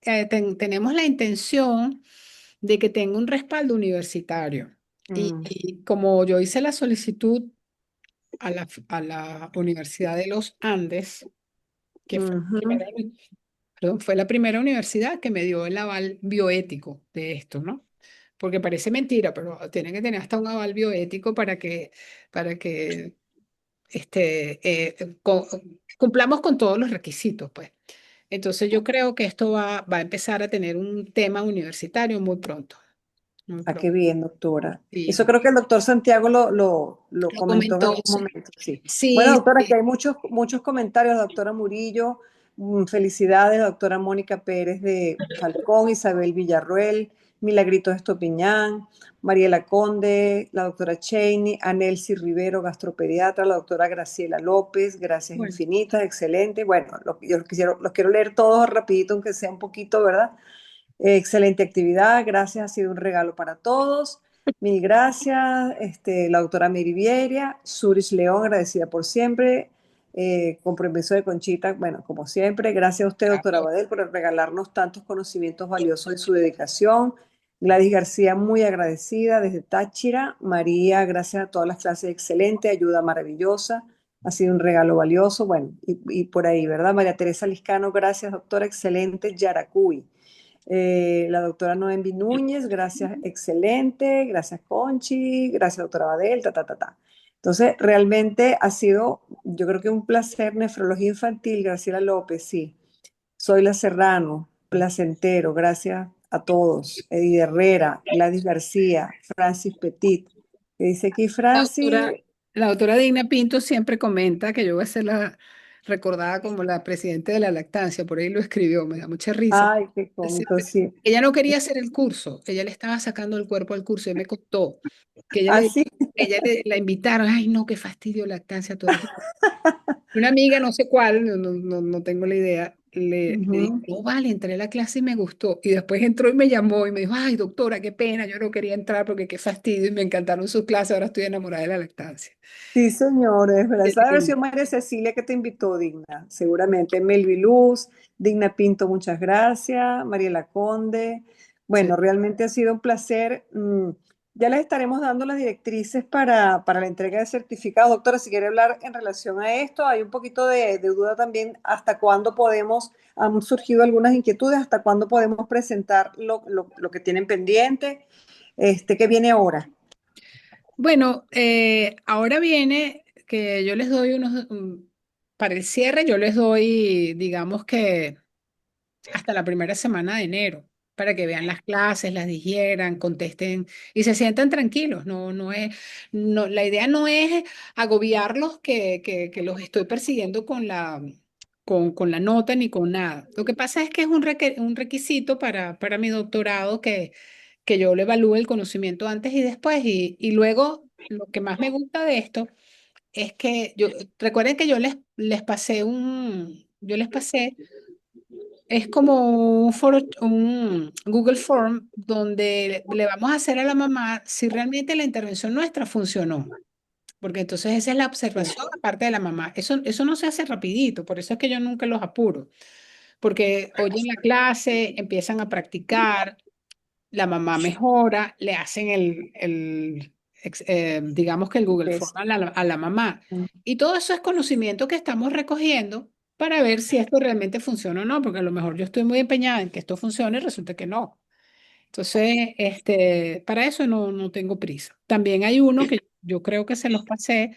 Tenemos la intención de que tenga un respaldo universitario. mm, Y como yo hice la solicitud a la Universidad de los Andes, que fue la ujú, primera, perdón, fue la primera universidad que me dio el aval bioético de esto, ¿no? Porque parece mentira, pero tiene que tener hasta un aval bioético para que cumplamos con todos los requisitos, pues. Entonces yo creo que esto va a empezar a tener un tema universitario muy pronto, muy ah, qué pronto. bien, doctora. Eso Sí, creo que el doctor Santiago lo lo comentó en comentó, algún sí. momento, sí. Bueno, Sí, doctora, aquí sí. hay muchos comentarios, doctora Murillo. Felicidades, doctora Mónica Pérez de Falcón, Isabel Villarruel, Milagritos Estopiñán, Mariela Conde, la doctora Cheney, Anelsi Rivero, gastropediatra, la doctora Graciela López, gracias Bueno, infinitas, excelente. Bueno, yo los quiero leer todos rapidito, aunque sea un poquito, ¿verdad? Excelente actividad, gracias, ha sido un regalo para todos. Mil gracias, la doctora Mary Vieria, Suris León, agradecida por siempre. Compromiso de Conchita, bueno, como siempre, gracias a usted, doctora claro. Badel, por regalarnos tantos conocimientos valiosos de su dedicación. Gladys García, muy agradecida desde Táchira. María, gracias a todas las clases, excelente, ayuda maravillosa. Ha sido un regalo valioso. Bueno, y por ahí, ¿verdad? María Teresa Liscano, gracias, doctora, excelente. Yaracuy. La doctora Noembi Núñez, gracias, excelente, gracias Conchi, gracias doctora Badel, ta, ta, ta, ta. Entonces, realmente ha sido, yo creo que un placer, nefrología infantil, Graciela López, sí. Soy la Serrano, placentero, gracias a todos. Eddie Herrera, Gladys García, Francis Petit. ¿Qué dice aquí La Francis? doctora, la doctora Digna Pinto siempre comenta que yo voy a ser la recordada como la presidenta de la lactancia, por ahí lo escribió, me da mucha risa. Ay, qué cómico, Siempre- sí. Ella no quería hacer el curso, ella le estaba sacando el cuerpo al curso y me contó que Ah, sí. la invitaron, ay no, qué fastidio lactancia, tú eres una amiga, no sé cuál, no tengo la idea, le dijo, Ujú. no vale, entré a la clase y me gustó. Y después entró y me llamó y me dijo, ay doctora, qué pena, yo no quería entrar porque qué fastidio y me encantaron sus clases, ahora estoy enamorada de la lactancia. Sí, señores, ¿verdad? Qué Esa debe haber lindo. sido María Cecilia que te invitó, Digna, seguramente. Melvi Luz, Digna Pinto, muchas gracias. Mariela Conde. Sí. Bueno, realmente ha sido un placer. Ya les estaremos dando las directrices para la entrega de certificados. Doctora, si quiere hablar en relación a esto, hay un poquito de duda también hasta cuándo podemos, han surgido algunas inquietudes, hasta cuándo podemos presentar lo que tienen pendiente, que viene ahora. Bueno, ahora viene que yo les doy para el cierre, yo les doy, digamos que hasta la primera semana de enero, para que vean las clases, las digieran, contesten y se sientan tranquilos. La idea no es agobiarlos que los estoy persiguiendo con la nota ni con nada. Lo que pasa es que es un requisito para mi doctorado que yo le evalúe el conocimiento antes y después. Y luego, lo que más me gusta de esto es que recuerden que yo les pasé es como un Google Form donde le vamos a hacer a la mamá si realmente la intervención nuestra funcionó. Porque entonces esa es la observación aparte de la mamá. Eso no se hace rapidito, por eso es que yo nunca los apuro. Porque oyen la clase, empiezan a practicar, la mamá mejora, le hacen digamos que el Google Form Entonces, a la mamá. Y todo eso es conocimiento que estamos recogiendo para ver si esto realmente funciona o no, porque a lo mejor yo estoy muy empeñada en que esto funcione y resulta que no. Entonces, para eso no tengo prisa. También hay uno que yo creo que se los pasé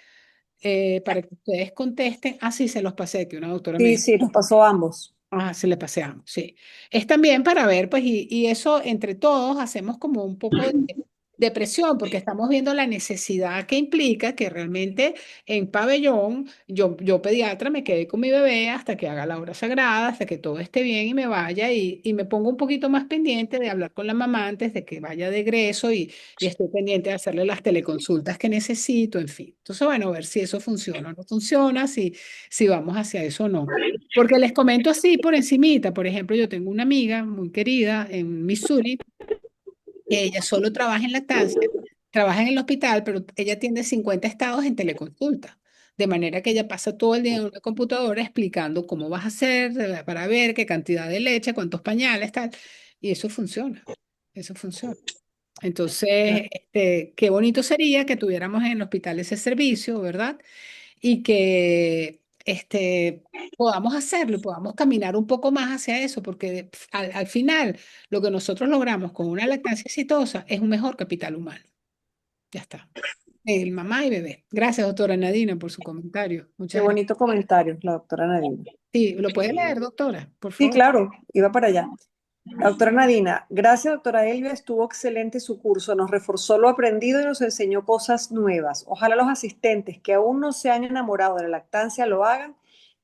para que ustedes contesten. Ah, sí, se los pasé, que una doctora me sí, dijo. sí, nos pasó a ambos. Ah, se le paseamos, sí. Es también para ver, pues, y eso entre todos hacemos como un poco de presión, porque estamos viendo la necesidad que implica que realmente en pabellón, yo pediatra me quede con mi bebé hasta que haga la hora sagrada, hasta que todo esté bien y me vaya, y me pongo un poquito más pendiente de hablar con la mamá antes de que vaya de egreso y estoy pendiente de hacerle las teleconsultas que necesito, en fin. Entonces, bueno, ver si eso funciona o no funciona, si vamos hacia eso o no. Porque les comento así por encimita, por ejemplo, yo tengo una amiga muy querida en Missouri, que ella solo trabaja en lactancia trabaja en el hospital, pero ella tiene 50 estados en teleconsulta. De manera que ella pasa todo el día en una computadora explicando cómo vas a hacer para ver qué cantidad de leche, cuántos pañales, tal. Y eso funciona. Eso funciona. Entonces, qué bonito sería que tuviéramos en el hospital ese servicio, ¿verdad? Y que podamos hacerlo, y podamos caminar un poco más hacia eso, porque al final lo que nosotros logramos con una lactancia exitosa es un mejor capital humano. Ya está. El mamá y bebé. Gracias, doctora Nadina, por su comentario. Qué Muchas gracias. bonito comentario, la doctora Nadine. Sí, ¿lo puede leer, doctora? Por Sí, favor. claro, iba para allá. La doctora Nadina, gracias, doctora Elvia, estuvo excelente su curso, nos reforzó lo aprendido y nos enseñó cosas nuevas. Ojalá los asistentes que aún no se han enamorado de la lactancia lo hagan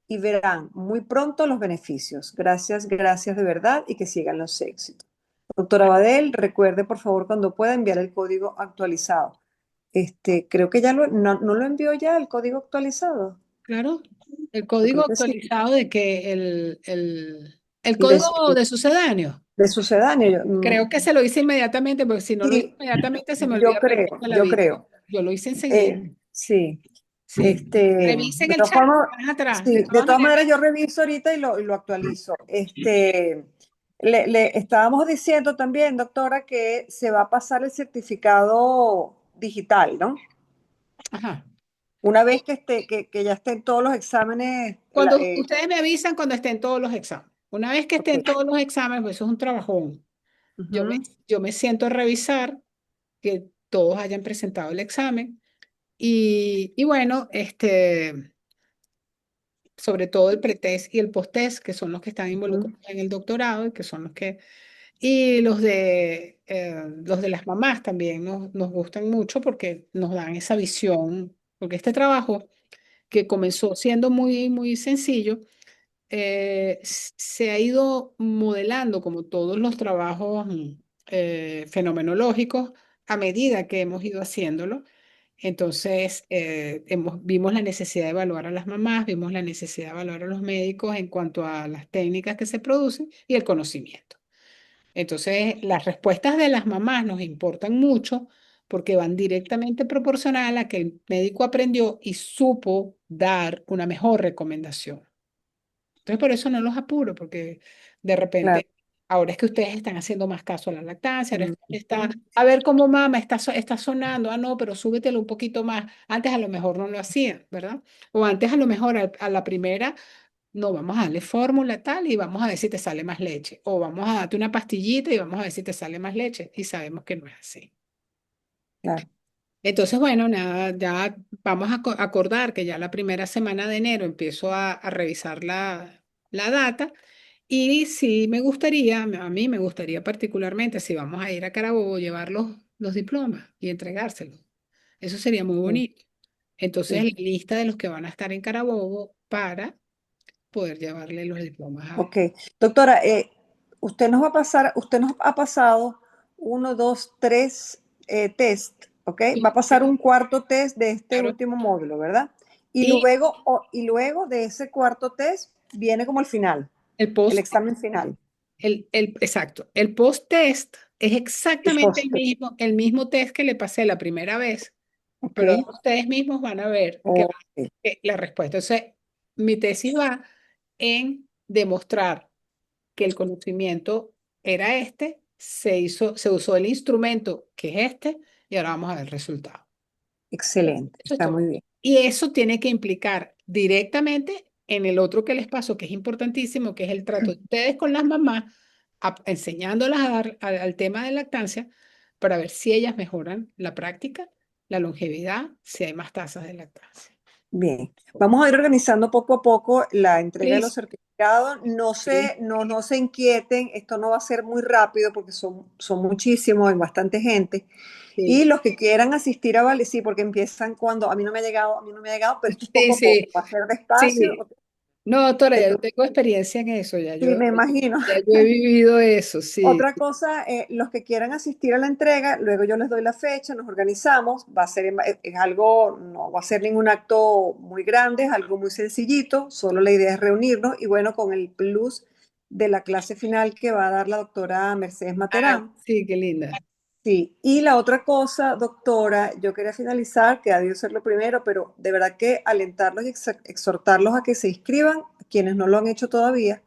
y verán muy pronto los beneficios. Gracias, gracias de verdad y que sigan los éxitos. Doctora Badel, recuerde por favor cuando pueda enviar el código actualizado. Creo que ya no lo envió ya el código actualizado. Claro. El Yo código creo que sí. actualizado de que el De, código de sucedáneo. de sucedáneo. Creo que se lo hice inmediatamente, porque si no lo hice Sí, inmediatamente se me olvida el resto de la yo vida. creo. Yo lo hice enseguida. Sí. Sí. Revisen De el todas chat formas, más atrás. De sí, de todas todas maneras, maneras yo reviso ahorita y lo actualizo. Le estábamos diciendo también, doctora, que se va a pasar el certificado digital, ¿no? ajá. Una vez que ya estén todos los exámenes, Cuando ustedes me avisan cuando estén todos los exámenes. Una vez que estén ok. todos los exámenes, pues eso es un trabajón. Yo me, Ujú, yo me siento a revisar que todos hayan presentado el examen y bueno, sobre todo el pretest y el posttest, que son los que están ujú. involucrados en el doctorado y que son los que... Y los de las mamás también nos gustan mucho porque nos dan esa visión, porque este trabajo que comenzó siendo muy, muy sencillo, se ha ido modelando como todos los trabajos fenomenológicos a medida que hemos ido haciéndolo. Entonces, vimos la necesidad de evaluar a las mamás, vimos la necesidad de evaluar a los médicos en cuanto a las técnicas que se producen y el conocimiento. Entonces, las respuestas de las mamás nos importan mucho porque van directamente proporcional a que el médico aprendió y supo dar una mejor recomendación. Entonces, por eso no los apuro, porque de Claro. repente, ahora es que ustedes están haciendo más caso a la lactancia, ahora está, Ujú. a ver cómo mama está sonando, ah, no, pero súbetelo un poquito más. Antes a lo mejor no lo hacían, ¿verdad? O antes a lo mejor a la primera, no, vamos a darle fórmula tal y vamos a ver si te sale más leche. O vamos a darte una pastillita y vamos a ver si te sale más leche. Y sabemos que no es así. Claro. Entonces, bueno, nada, ya vamos a acordar que ya la primera semana de enero empiezo a revisar la data y sí me gustaría, a mí me gustaría particularmente, si vamos a ir a Carabobo, llevar los diplomas y entregárselos. Eso sería muy Sí, bonito. Entonces, la sí. lista de los que van a estar en Carabobo para poder llevarle los diplomas a... Ok. Doctora, usted nos ha pasado uno, dos, tres test, ¿ok? Va a pasar un cuarto test de este Claro. último módulo, ¿verdad? Y Y luego de ese cuarto test viene como el final, el el post, examen final, exacto, el post-test es el exactamente post test, el mismo test que le pasé la primera vez, ¿ok? pero ustedes mismos van a ver Ok, que la respuesta. Entonces, mi tesis va en demostrar que el conocimiento era se usó el instrumento que es y ahora vamos a ver el resultado. excelente, Eso es está todo. muy bien. Y eso tiene que implicar directamente en el otro que les pasó, que es importantísimo, que es el trato de ustedes con las mamás, enseñándolas al tema de lactancia para ver si ellas mejoran la práctica, la longevidad, si hay más tasas de lactancia. Bien, vamos a ir organizando poco a poco la entrega de los Listo. certificados. Sí, No se inquieten, esto no va a ser muy rápido porque son muchísimos, hay bastante gente. Y sí. los que quieran asistir a Vale, sí, porque empiezan cuando a mí no me ha llegado, pero esto es Sí, poco a poco, sí, va a ser despacio. sí. No, doctora, ya yo Pero tengo experiencia en eso, ya sí, yo, me imagino. ya yo he vivido eso, sí. Otra cosa, los que quieran asistir a la entrega, luego yo les doy la fecha, nos organizamos, va a ser, es algo, no va a ser ningún acto muy grande, es algo muy sencillito, solo la idea es reunirnos y bueno, con el plus de la clase final que va a dar la doctora Mercedes Ah, Materán. sí, qué linda. Sí, y la otra cosa, doctora, yo quería finalizar, que ha debido ser lo primero, pero de verdad que alentarlos y exhortarlos a que se inscriban, quienes no lo han hecho todavía,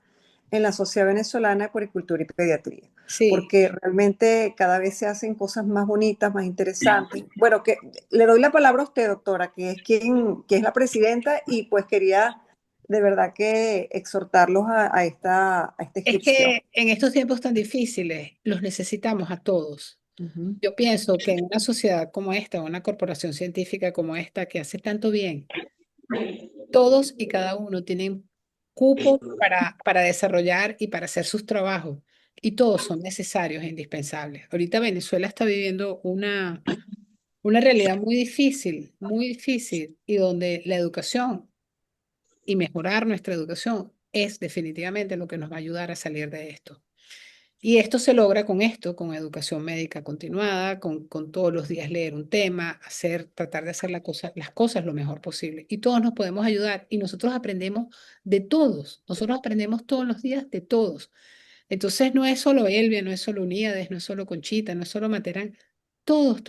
en la Sociedad Venezolana de Puericultura y Pediatría, Sí, porque realmente cada vez se hacen cosas más bonitas, más interesantes. Bueno, que le doy la palabra a usted, doctora, que es que es la presidenta, y pues quería de verdad que exhortarlos a esta es inscripción. que en estos tiempos tan difíciles los necesitamos a todos. Ujú. Yo pienso que en una sociedad como esta, una corporación científica como esta que hace tanto bien, todos y cada uno tienen cupo para desarrollar y para hacer sus trabajos, y todos son necesarios e indispensables. Ahorita Venezuela está viviendo una realidad muy difícil, y donde la educación y mejorar nuestra educación es definitivamente lo que nos va a ayudar a salir de esto. Y esto se logra con esto, con educación médica continuada, con todos los días leer un tema, tratar de hacer las cosas lo mejor posible. Y todos nos podemos ayudar, y nosotros aprendemos de todos. Nosotros aprendemos todos los días de todos. Entonces no es solo Elvia, no es solo Uníades, no es solo Conchita, no es solo Materán. Todos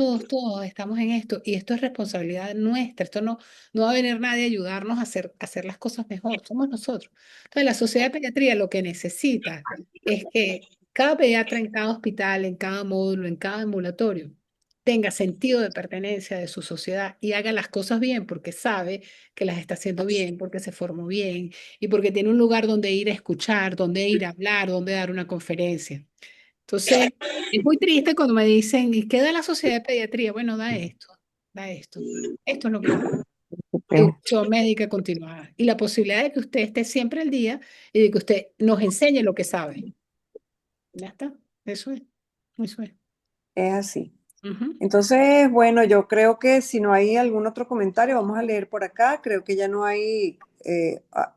estamos en esto, y esto es responsabilidad nuestra. Esto no va a venir nadie a ayudarnos a hacer las cosas mejor. Somos nosotros. Entonces, la Sociedad de Pediatría lo que necesita es que cada pediatra en cada hospital, en cada módulo, en cada ambulatorio, tenga sentido de pertenencia de su sociedad y haga las cosas bien porque sabe que las está haciendo bien, porque se formó bien y porque tiene un lugar donde ir a escuchar, donde ir a hablar, donde dar una conferencia. Entonces, es muy triste cuando me dicen, ¿y qué da la Sociedad de Pediatría? Bueno, da esto, da esto. Esto es lo que da. Educación médica continuada y la posibilidad de que usted esté siempre al día y de que usted nos enseñe lo que sabe. Ya está, eso es, eso es. Es así. Ujú. Entonces, bueno, yo creo que si no hay algún otro comentario, vamos a leer por acá. Creo que ya no hay.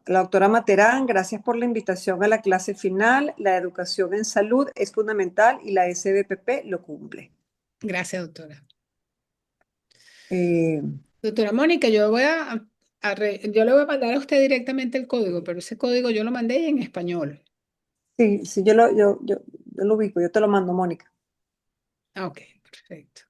La doctora Materán, gracias por la invitación a la clase final. La educación en salud es fundamental y la SBPP lo cumple. Gracias, doctora. Eh, Doctora Mónica, yo le voy a mandar a usted directamente el código, pero ese código yo lo mandé en español. sí, sí, yo lo ubico, yo te lo mando, Mónica. Ah, ok, perfecto.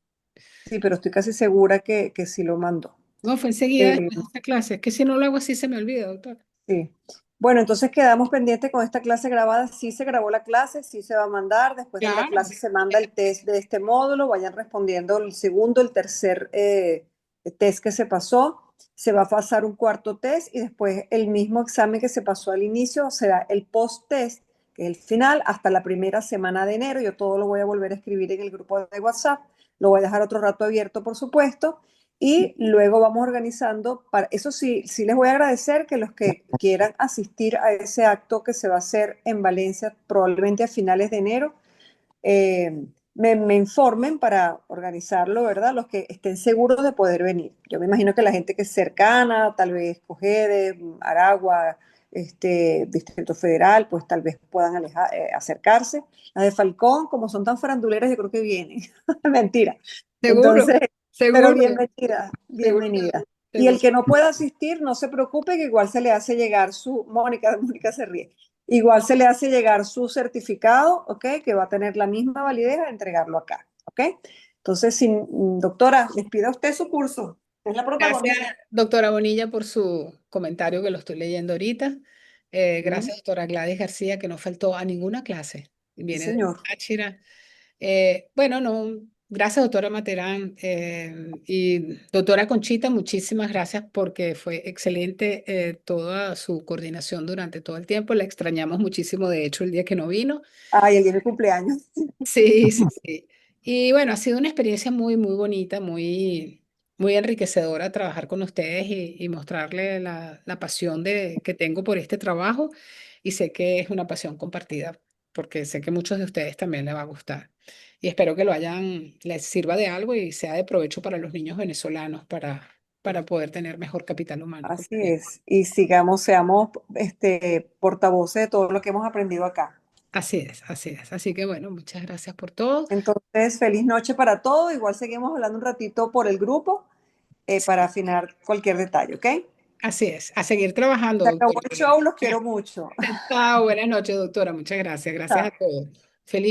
Sí, pero estoy casi segura que sí lo mandó. No, fue enseguida Eh, después de esta clase. Es que si no lo hago así se me olvida, doctora. Sí. Bueno, entonces quedamos pendientes con esta clase grabada. Sí se grabó la clase, sí se va a mandar. Después de la Claro. clase se manda el test de este módulo. Vayan respondiendo el segundo, el tercer test que se pasó. Se va a pasar un cuarto test y después el mismo examen que se pasó al inicio será el post-test, que es el final, hasta la primera semana de enero. Yo todo lo voy a volver a escribir en el grupo de WhatsApp. Lo voy a dejar otro rato abierto, por supuesto. Y luego vamos organizando, eso sí, sí les voy a agradecer que los que quieran asistir a ese acto que se va a hacer en Valencia probablemente a finales de enero, me informen para organizarlo, ¿verdad? Los que estén seguros de poder venir. Yo me imagino que la gente que es cercana, tal vez Cojedes, Aragua, Distrito Federal, pues tal vez puedan acercarse. Las de Falcón, como son tan faranduleras, yo creo que vienen. Mentira. Seguro, Entonces, pero seguro, bienvenida, seguro, bienvenida. Y el seguro. que no pueda asistir, no se preocupe, que igual se le hace llegar Mónica se ríe, igual se le hace llegar su certificado, ¿ok? Que va a tener la misma validez a entregarlo acá, ¿ok? Entonces, doctora, despida usted su curso, es la Gracias, protagonista. doctora Bonilla, por su comentario que lo estoy leyendo ahorita. Mm, Gracias, doctora Gladys García, que no faltó a ninguna clase. sí, Viene de señor. Táchira. Bueno, no, gracias, doctora Materán. Y doctora Conchita, muchísimas gracias porque fue excelente toda su coordinación durante todo el tiempo. La extrañamos muchísimo, de hecho, el día que no vino. Ay, el día de mi cumpleaños. Sí, sí, sí. Y bueno, ha sido una experiencia muy bonita, muy enriquecedora trabajar con ustedes y mostrarle la pasión que tengo por este trabajo. Y sé que es una pasión compartida, porque sé que muchos de ustedes también les va a gustar. Y espero que les sirva de algo y sea de provecho para los niños venezolanos para poder tener mejor capital humano. Así es. Y seamos portavoces de todo lo que hemos aprendido acá. Así es, así es. Así que bueno, muchas gracias por todo. Entonces, feliz noche para todos. Igual seguimos hablando un ratito por el grupo para afinar cualquier detalle, ¿ok? Así es, a seguir trabajando, Se acabó doctora. el show, los quiero mucho. Chao, buenas noches, doctora. Muchas gracias. Gracias a Chao. todos. Feliz